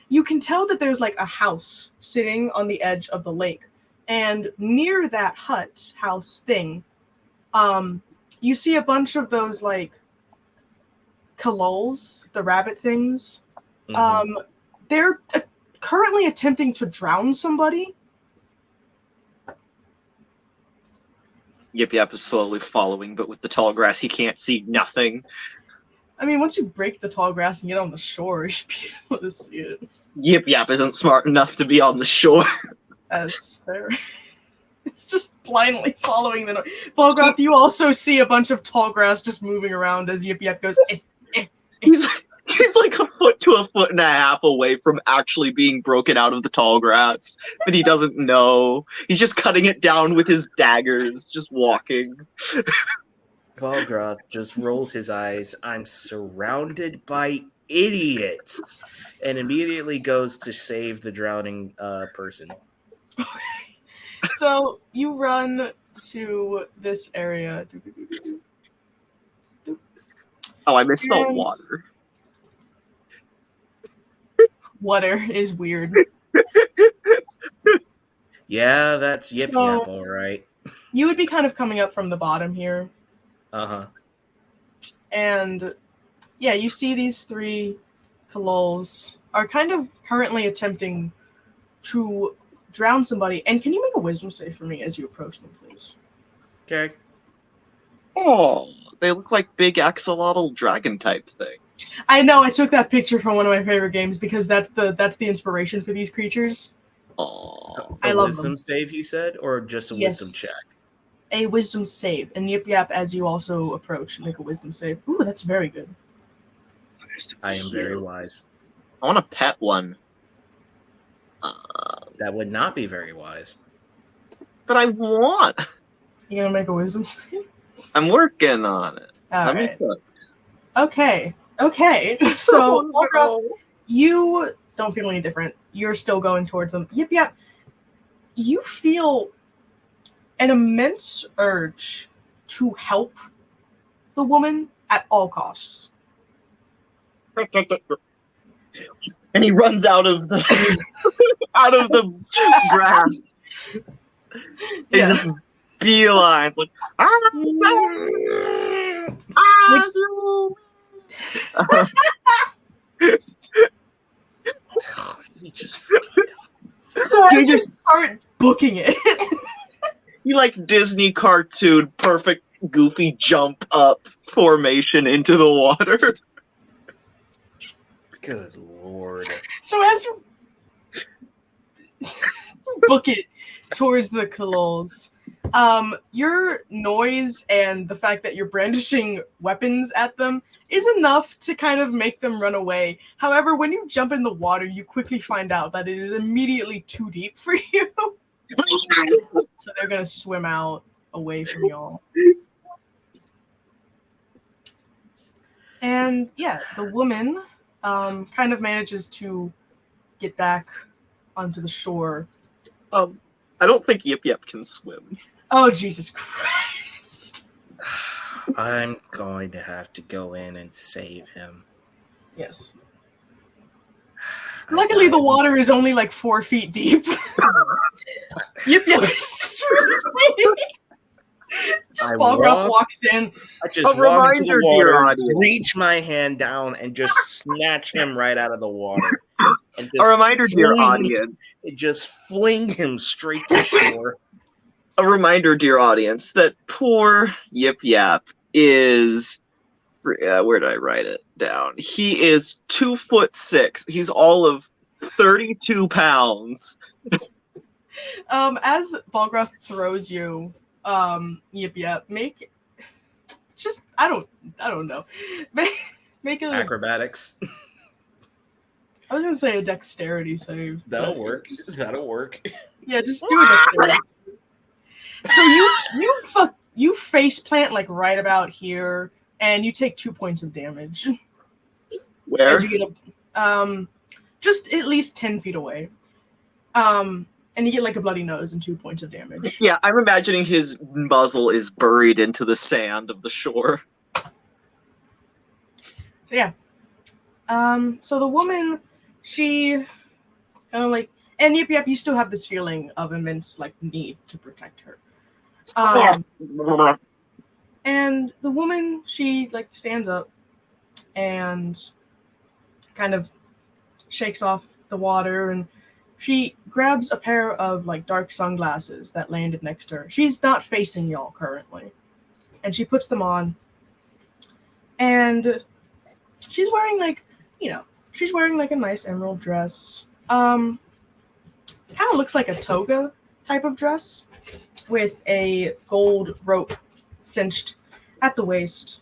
Speaker 1: you can tell that there's like a house sitting on the edge of the lake, and near that house thing, you see a bunch of those like kalols, the rabbit things. Mm-hmm. They're currently attempting to drown somebody.
Speaker 2: Yip Yap is slowly following, but with the tall grass, he can't see nothing.
Speaker 1: I mean, once you break the tall grass and get on the shore, you should be able to see it.
Speaker 2: Yip Yap isn't smart enough to be on the shore.
Speaker 1: That's fair. It's just blindly following the noise. Balgroth, you also see a bunch of tall grass just moving around as Yip Yap goes,
Speaker 2: He's like a foot to a foot and a half away from actually being broken out of the tall grass, but he doesn't know. He's just cutting it down with his daggers, just walking.
Speaker 4: Balgroth just rolls his eyes. I'm surrounded by idiots, and immediately goes to save the drowning person.
Speaker 1: Okay. So you run to this area.
Speaker 2: Oh, I misspelled water.
Speaker 1: Water is weird.
Speaker 4: Yeah, that's Yip Yap, all right.
Speaker 1: You would be kind of coming up from the bottom here.
Speaker 4: Uh-huh.
Speaker 1: And yeah, you see these three kalols are kind of currently attempting to drown somebody. And can you make a wisdom save for me as you approach them, please?
Speaker 4: Okay.
Speaker 2: Oh, they look like big axolotl dragon type things.
Speaker 1: I know, I took that picture from one of my favorite games because that's the inspiration for these creatures.
Speaker 2: Oh,
Speaker 1: I love
Speaker 4: wisdom
Speaker 1: them.
Speaker 4: Save, you said, or just a wisdom check?
Speaker 1: A wisdom save. And Yip Yap, as you also approach, make a wisdom save. Ooh, that's very good.
Speaker 4: I am very wise.
Speaker 2: I want to pet one.
Speaker 4: That would not be very wise.
Speaker 2: But I want.
Speaker 1: You gonna make a wisdom save?
Speaker 2: I'm working on it.
Speaker 1: All right. Okay. So, Balgroth, you don't feel any different. You're still going towards them. Yip Yap, you feel an immense urge to help the woman at all costs.
Speaker 2: And he runs out of the grass.
Speaker 1: Yeah.
Speaker 2: And just beelines like
Speaker 4: He just
Speaker 1: So as you start booking it,
Speaker 2: you like Disney cartoon perfect goofy jump up formation into the water.
Speaker 4: good lord.
Speaker 1: so as you book it towards the Kalols, your noise and the fact that you're brandishing weapons at them is enough to kind of make them run away. However, when you jump in the water, you quickly find out that it is immediately too deep for you. So they're gonna swim out away from y'all. And yeah, the woman kind of manages to get back onto the shore.
Speaker 2: I don't think Yip Yip can swim.
Speaker 1: Oh, Jesus Christ.
Speaker 4: I'm going to have to go in and save him.
Speaker 1: Yes. Luckily, the water is only like 4 feet deep. Yip Yip is just really just Balgroth walks in.
Speaker 4: I just walk into the water, reach my hand down, and just snatch him right out of the water. And just
Speaker 2: a reminder, dear audience.
Speaker 4: Just fling him straight to shore.
Speaker 2: A reminder, dear audience, that poor Yip Yap is... where did I write it down? He is 2'6". He's all of 32 pounds.
Speaker 1: As Balgroth throws you, Yip Yap, make just I don't know. Make a
Speaker 4: acrobatics.
Speaker 1: I was gonna say a dexterity save.
Speaker 4: That'll work. That'll work.
Speaker 1: Yeah, just do a dexterity. So you face plant like right about here, and you take 2 points of damage.
Speaker 2: Where?
Speaker 1: As you get just at least 10 feet away. And you get like a bloody nose and 2 points of damage.
Speaker 2: Yeah, I'm imagining his muzzle is buried into the sand of the shore.
Speaker 1: So yeah. So the woman, she kind of like, and Yip Yap, you still have this feeling of immense like need to protect her. And the woman, she like stands up and kind of shakes off the water, and she grabs a pair of like dark sunglasses that landed next to her. She's not facing y'all currently. And she puts them on. And she's wearing like, she's wearing like a nice emerald dress. Kind of looks like a toga type of dress with a gold rope cinched at the waist.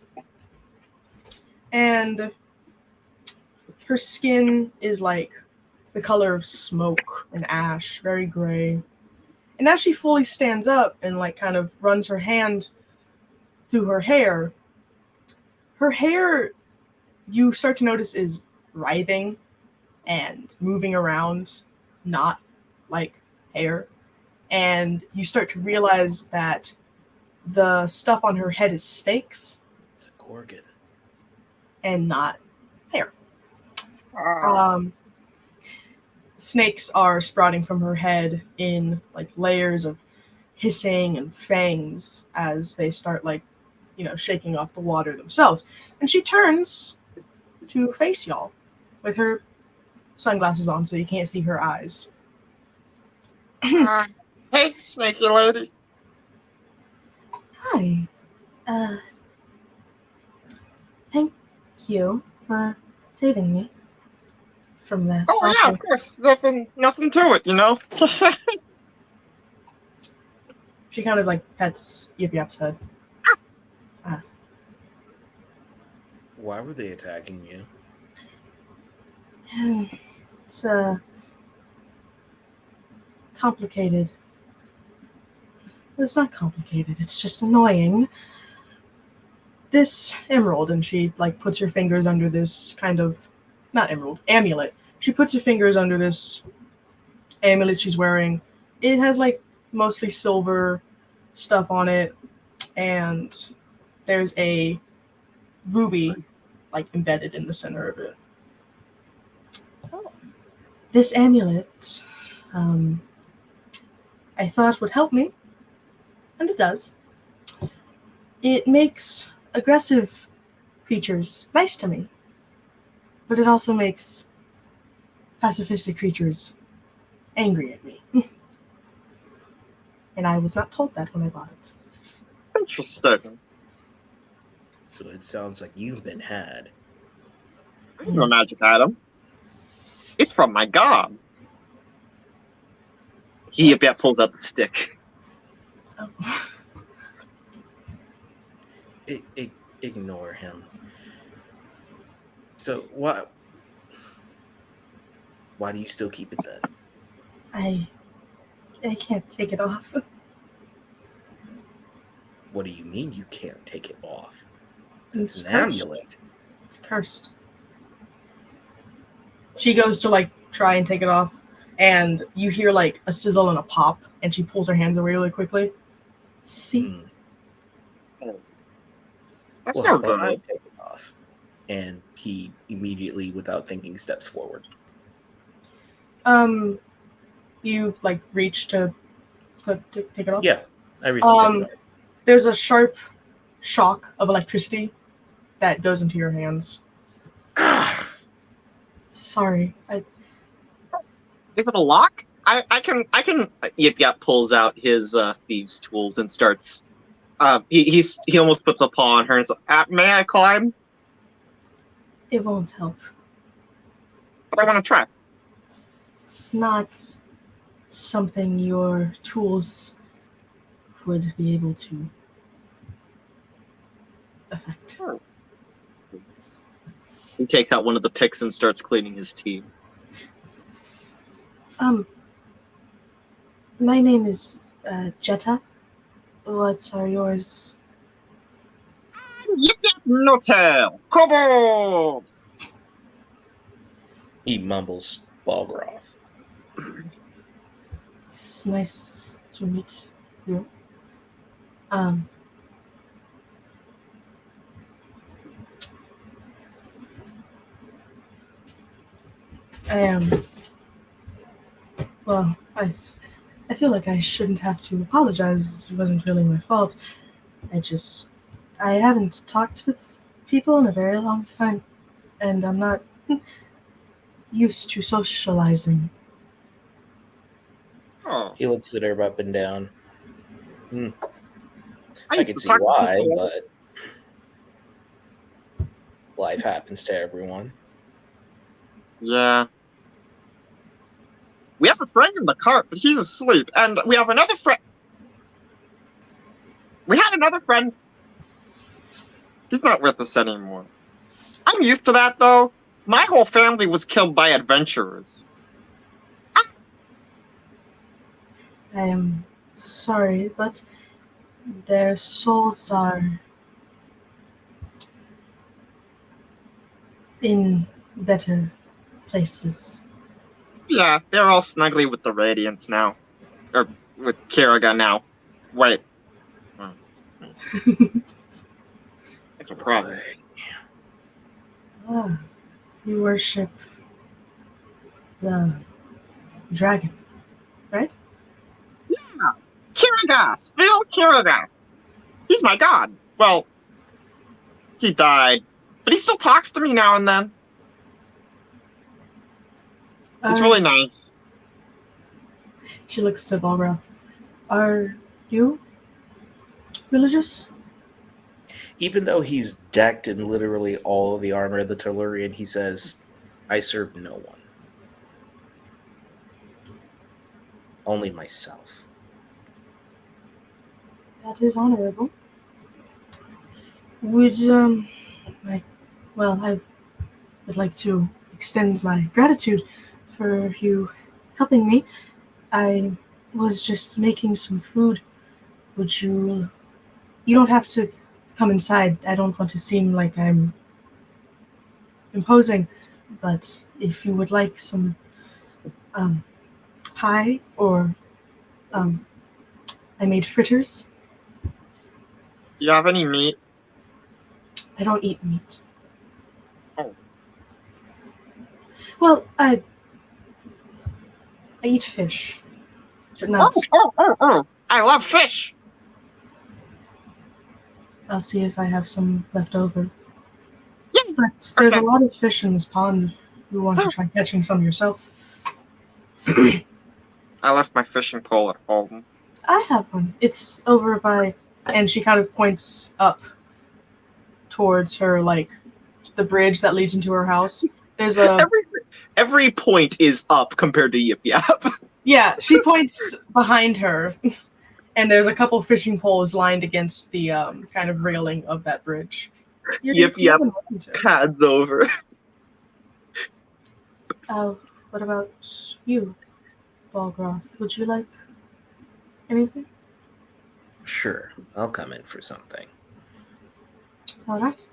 Speaker 1: And her skin is like the color of smoke and ash, very gray. And as she fully stands up and like kind of runs her hand through her hair, you start to notice is writhing and moving around, not like hair. And you start to realize that the stuff on her head is snakes.
Speaker 4: It's a gorgon.
Speaker 1: And not hair. Snakes are sprouting from her head in like layers of hissing and fangs as they start like, shaking off the water themselves. And she turns to face y'all with her sunglasses on so you can't see her eyes.
Speaker 2: Hey, snaky lady.
Speaker 1: Hi. Thank you for saving me from that.
Speaker 2: Oh yeah, of course. Nothing to it,
Speaker 1: She kind of like pets Yip Yap's head.
Speaker 4: Why were they attacking you?
Speaker 1: It's complicated. It's not complicated, it's just annoying. This emerald, and she like puts her fingers under this kind of, not emerald, amulet. She puts her fingers under this amulet she's wearing. It has like mostly silver stuff on it, and there's a ruby like embedded in the center of it. This amulet, I thought would help me, and it does. It makes aggressive creatures nice to me, but it also makes pacifistic creatures angry at me. And I was not told that when I bought it.
Speaker 2: Interesting.
Speaker 4: So it sounds like you've been had.
Speaker 2: It's no magic item. It's from my god. He pulls out the stick.
Speaker 1: Oh.
Speaker 4: Ignore him. So why do you still keep it then?
Speaker 1: I can't take it off.
Speaker 4: What do you mean you can't take it off?
Speaker 1: It's
Speaker 4: It's an
Speaker 1: cursed.
Speaker 4: amulet.
Speaker 1: It's cursed. She goes to like try and take it off, and you hear like a sizzle and a pop, and she pulls her hands away really quickly. See?
Speaker 2: That's
Speaker 4: Well,
Speaker 2: no
Speaker 4: but I'll
Speaker 2: good.
Speaker 4: take it off. And he immediately, without thinking, steps forward.
Speaker 1: You like reach to take it off?
Speaker 4: Yeah, I reached to take it off.
Speaker 1: There's a sharp shock of electricity that goes into your hands. Sorry.
Speaker 2: Is it a lock? I can. Yip pulls out his thieves' tools and starts. He almost puts a paw on her and says, "May I climb?"
Speaker 1: It won't help.
Speaker 2: But I want to try.
Speaker 1: It's not something your tools would be able to affect.
Speaker 2: He takes out one of the picks and starts cleaning his teeth.
Speaker 1: My name is Jetta. What are yours?
Speaker 2: Yip no tail. Kobold.
Speaker 4: He mumbles Balgroth.
Speaker 1: It's nice to meet you. I am. Well, I feel like I shouldn't have to apologize. It wasn't really my fault. I haven't talked with people in a very long time, and I'm not used to socializing.
Speaker 2: Oh,
Speaker 4: He looks at her up and down. I
Speaker 2: used
Speaker 4: can
Speaker 2: to
Speaker 4: see
Speaker 2: talk to
Speaker 4: why,
Speaker 2: people.
Speaker 4: but life happens to everyone.
Speaker 2: Yeah. We have a friend in the cart, but he's asleep, and we have another friend. We had another friend. He's not with us anymore. I'm used to that, though. My whole family was killed by adventurers.
Speaker 1: I am sorry, but their souls are in better places.
Speaker 2: Yeah, they're all snuggly with the Radiants now. Or with Kiraga now. Wait. It's a problem.
Speaker 1: You worship the dragon, right?
Speaker 2: Yeah! Kiraga! Still Kiraga! He's my god. Well, he died. But he still talks to me now and then. It's really nice.
Speaker 1: She looks to Balgroth. Are you religious?
Speaker 4: Even though he's decked in literally all of the armor of the Tellurian, he says, I serve no one. Only myself.
Speaker 1: That is honorable. I would like to extend my gratitude for you helping me. I was just making some food. You don't have to come inside. I don't want to seem like I'm imposing, but if you would like some pie or I made fritters
Speaker 2: you have any meat?
Speaker 1: I don't eat meat.
Speaker 2: Oh.
Speaker 1: Well, I eat fish, but not.
Speaker 2: Oh! I love fish.
Speaker 1: I'll see if I have some left over.
Speaker 2: Yay.
Speaker 1: But there's a
Speaker 2: Okay.
Speaker 1: lot of fish in this pond if you want to try catching some yourself.
Speaker 2: I left my fishing pole at home.
Speaker 1: I have one. It's over by, and she kind of points up towards her, like, the bridge that leads into her house. There's a,
Speaker 2: Every point is up compared to Yip Yap.
Speaker 1: yeah, she points behind her, and there's a couple fishing poles lined against the kind of railing of that bridge.
Speaker 2: Yip Yap hands over.
Speaker 1: What about you, Balgroth? Would you like anything?
Speaker 4: Sure, I'll come in for something.
Speaker 1: All right.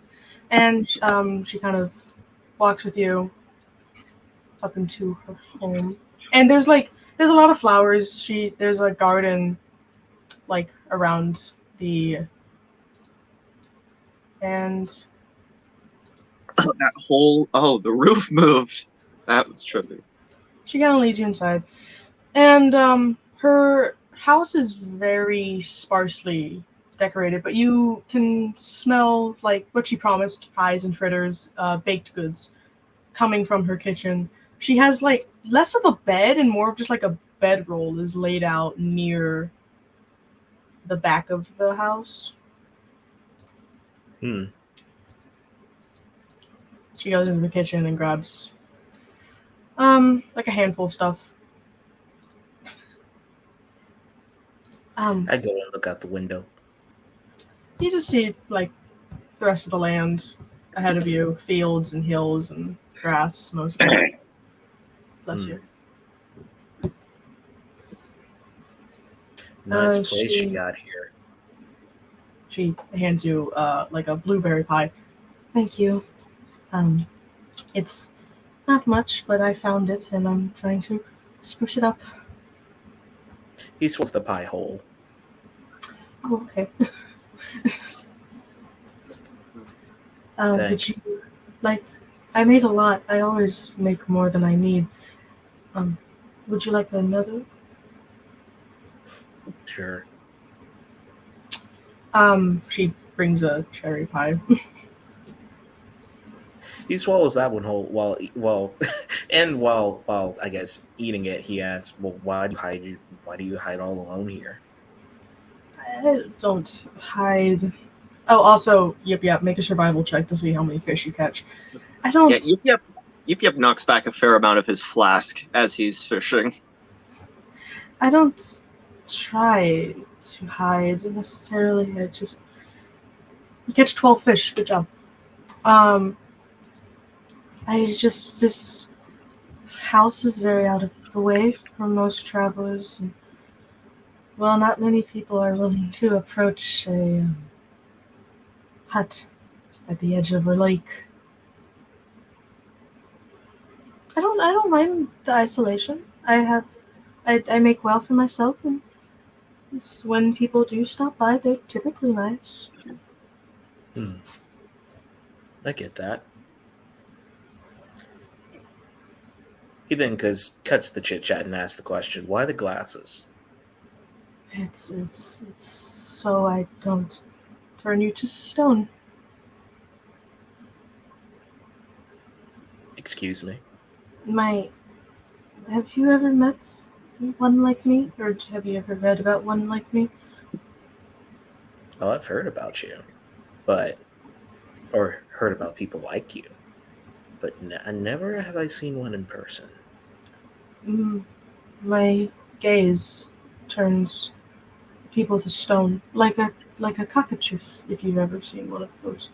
Speaker 1: And she kind of walks with you up into her home. And there's a lot of flowers. There's a garden like around the and
Speaker 2: That whole the roof moved. That was trippy.
Speaker 1: she kind of leads you inside. And her house is very sparsely decorated, but you can smell like what she promised, pies and fritters, baked goods coming from her kitchen. She has like less of a bed and more of just like a bedroll is laid out near the back of the house. She goes into the kitchen and grabs like a handful of stuff.
Speaker 4: I go and look out the window.
Speaker 1: You just see like the rest of the land ahead of you, fields and hills and grass mostly. Bless you.
Speaker 4: Nice place you got here.
Speaker 1: She hands you like a blueberry pie. Thank you. It's not much, but I found it and I'm trying to spruce it up.
Speaker 4: He swallows the pie whole.
Speaker 1: Oh, okay.
Speaker 4: Thanks.
Speaker 1: Would you like? I made a lot. I always make more than I need. Would you like another?
Speaker 4: Sure.
Speaker 1: She brings a cherry pie.
Speaker 4: He swallows that one whole while I guess eating it. He asks, "Well, why do you hide all alone here?"
Speaker 1: I don't hide. Oh, also, yep. Make a survival check to see how many fish you catch. I don't.
Speaker 2: Yeah, Yip Yap knocks back a fair amount of his flask as he's fishing.
Speaker 1: I don't try to hide necessarily. You catch 12 fish. Good job. This house is very out of the way for most travelers. And, well, not many people are willing to approach a hut at the edge of a lake. I don't mind the isolation. I make well for myself, and when people do stop by, they're typically nice.
Speaker 4: I get that. He then cuts the chit chat and asks the question, "Why the glasses?"
Speaker 1: It's so I don't turn you to stone.
Speaker 4: Excuse me.
Speaker 1: Have you ever met one like me, or have you ever read about one like me?
Speaker 4: Oh, I've heard about you, or heard about people like you, but never have I seen one in person.
Speaker 1: My gaze turns people to stone, like a cockatrice, if you've ever seen one of those.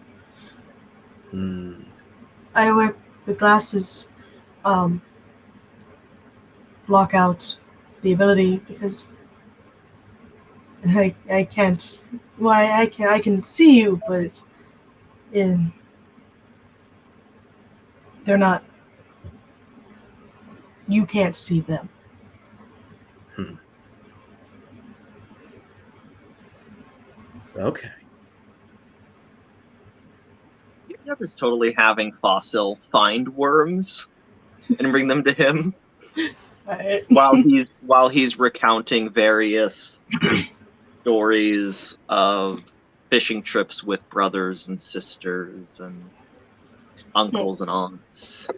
Speaker 1: I wear the glasses, block out the ability because I can't. Why I can see you, but they're not. You can't see them.
Speaker 4: Okay.
Speaker 2: is totally having Fossil find worms and bring them to him
Speaker 1: Right.
Speaker 2: while he's recounting various stories of fishing trips with brothers and sisters and uncles and aunts.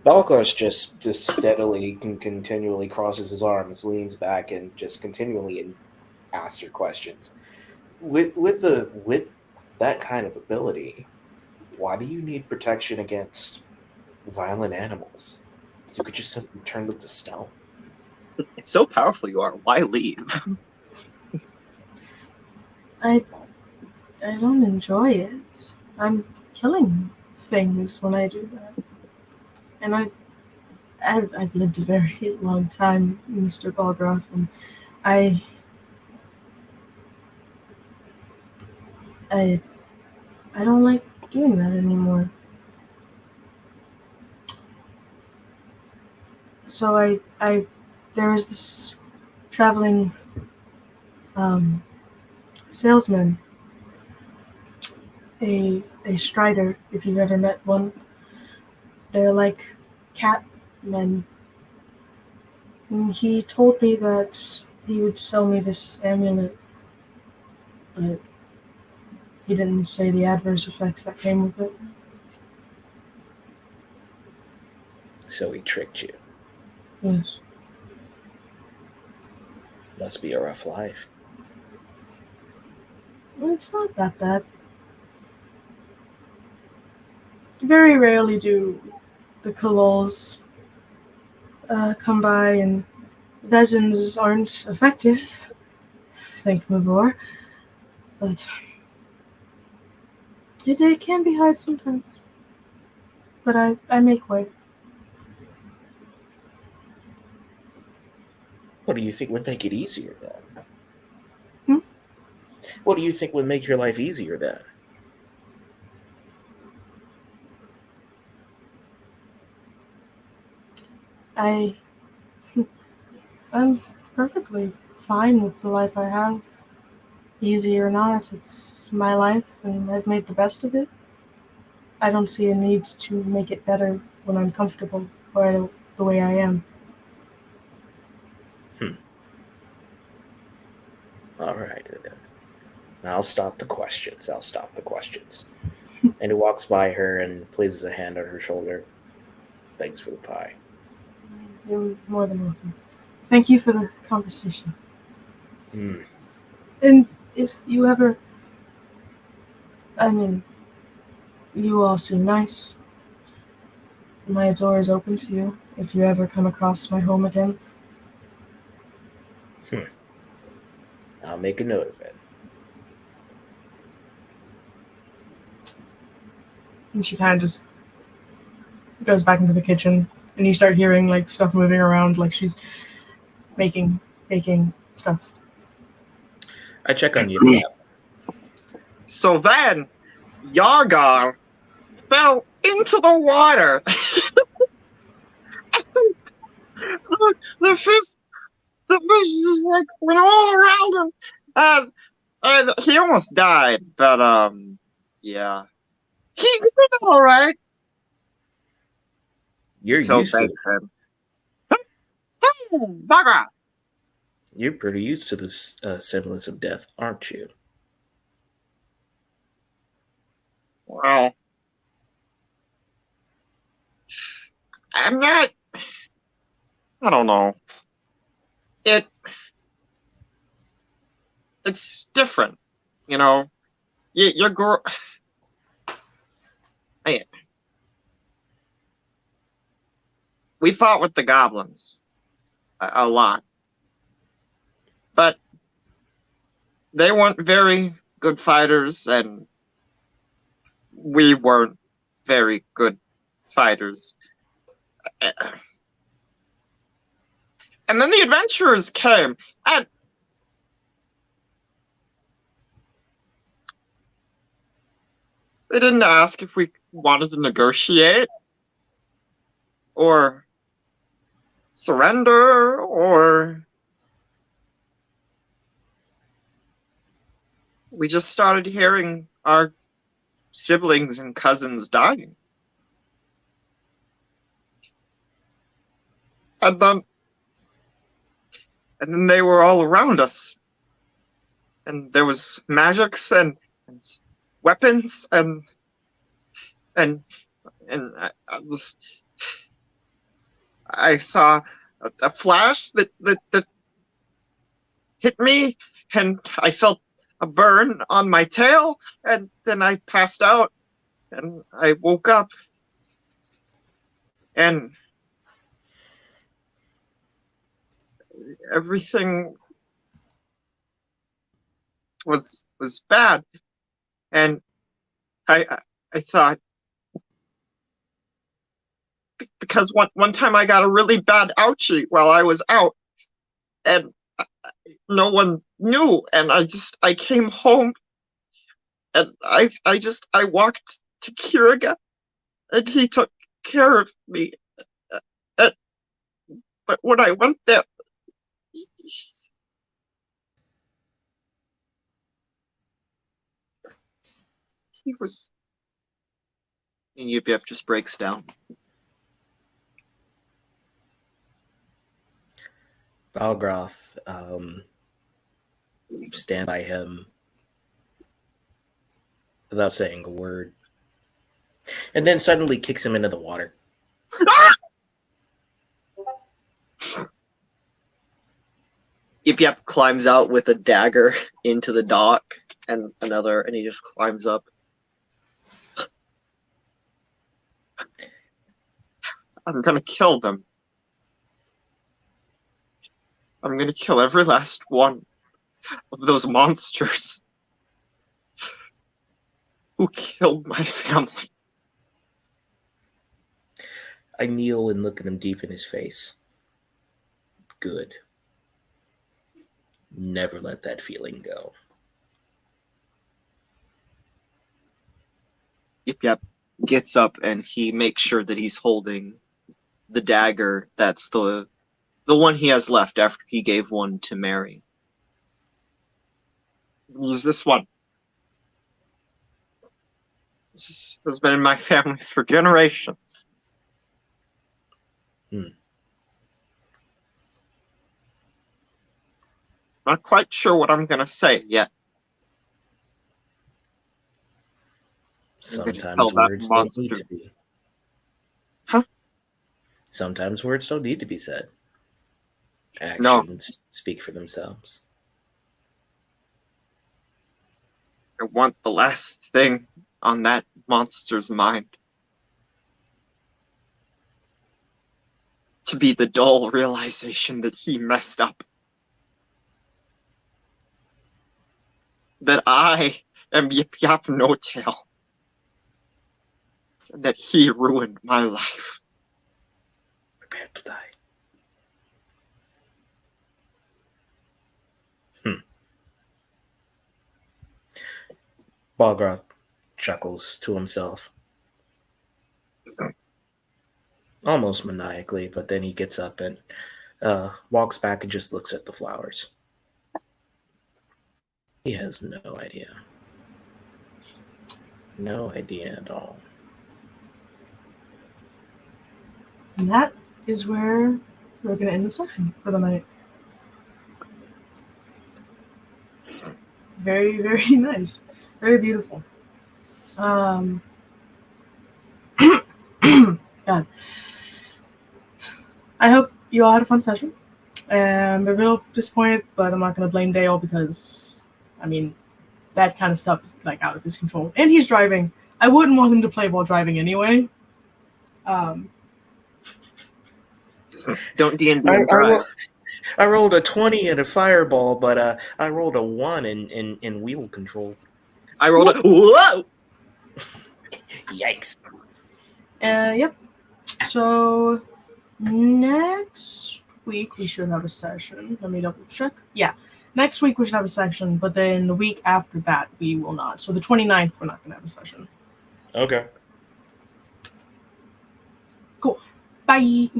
Speaker 4: Balkos just steadily and continually crosses his arms, leans back, and just continually asks her questions. With that kind of ability, why do you need protection against violent animals? You could just simply turn them to stone.
Speaker 2: If so powerful you are, why leave?
Speaker 1: I don't enjoy it. I'm killing things when I do that. And I've lived a very long time, Mr. Balgroth, and I I I don't like doing that anymore. So I there was this traveling salesman, a strider, if you've ever met one. They're like cat men. And he told me that he would sell me this amulet, but he didn't say the adverse effects that came with it.
Speaker 4: So he tricked you.
Speaker 1: Yes.
Speaker 4: Must be a rough life.
Speaker 1: It's not that bad. Very rarely do the Kalols come by, and Vezins aren't affected, thank Mavor. But it can be hard sometimes. But I make way.
Speaker 4: What do you think would make it easier then?
Speaker 1: Hmm?
Speaker 4: What do you think would make your life easier then?
Speaker 1: I I'm perfectly fine with the life I have. Easy or not, it's my life, and I've made the best of it. I don't see a need to make it better when I'm comfortable or the way I am.
Speaker 4: All right, then. I'll stop the questions. And he walks by her and places a hand on her shoulder. Thanks for the pie.
Speaker 1: You're more than welcome. Thank you for the conversation.
Speaker 4: Hmm.
Speaker 1: And if you ever, I mean, you all seem nice. My door is open to you if you ever come across my home again.
Speaker 4: I'll make a note of it.
Speaker 1: And she kind of just goes back into the kitchen, and you start hearing like stuff moving around, like she's baking stuff.
Speaker 4: I check on you.
Speaker 2: So then, Yargar fell into the water. the fish, the fish just like went all around him, and he almost died. But yeah, he did all right.
Speaker 4: You're
Speaker 2: So
Speaker 4: used to
Speaker 2: thanks him. Bugger.
Speaker 4: You're pretty used to this semblance of death, aren't you?
Speaker 2: Well, I'm not. I don't know. It it's different, you know. You're we fought with the goblins a lot, but they weren't very good fighters, and we weren't very good fighters. And then the adventurers came, and they didn't ask if we wanted to negotiate or surrender or we just started hearing our siblings and cousins dying. And then they were all around us. And there was magics and weapons and I saw a flash that hit me, and I felt a burn on my tail, and then I passed out, and I woke up, and everything was bad, and I thought, because one time I got a really bad ouchie while I was out, and no one knew, and I came home, and I walked to Kiriga, and he took care of me. Uh, but when I went there, he was. And Yip Yip just breaks down.
Speaker 4: Balgroth stand by him without saying a word, and then suddenly kicks him into the water.
Speaker 2: Yip Yip climbs out with a dagger into the dock, and he just climbs up. I'm gonna kill them. I'm gonna kill every last one of those monsters who killed my family.
Speaker 4: I kneel and look at him deep in his face. Good. Never let that feeling go.
Speaker 2: Yip Yip gets up and he makes sure that he's holding the dagger. That's the one he has left after he gave one to Mary. Use this one. This has been in my family for generations. Not quite sure what I'm gonna say yet.
Speaker 4: Sometimes words don't need to be.
Speaker 2: Huh?
Speaker 4: Sometimes words don't need to be said. Actions speak for themselves.
Speaker 2: I want the last thing on that monster's mind to be the dull realization that he messed up. That I am Yip Yip No Tail. That he ruined my life.
Speaker 4: Prepare to die. Balgroth chuckles to himself. Almost maniacally, but then he gets up and walks back and just looks at the flowers. He has no idea. No idea at all.
Speaker 1: And that is where we're going to end the session for the night. Very, very nice. Very beautiful. God. I hope you all had a fun session. I'm a little disappointed, but I'm not going to blame Dale because, I mean, that kind of stuff is like out of his control. And he's driving. I wouldn't want him to play while driving anyway.
Speaker 2: Don't D&D and drive.
Speaker 4: I rolled a 20 and a fireball, but I rolled a 1 in wheel control.
Speaker 2: I rolled a whoa.
Speaker 4: Yikes.
Speaker 1: Yep. So next week we should have a session. Let me double check. Yeah. Next week we should have a session, but then the week after that we will not. So the 29th we're not going to have a session.
Speaker 4: Okay.
Speaker 1: Cool. Bye.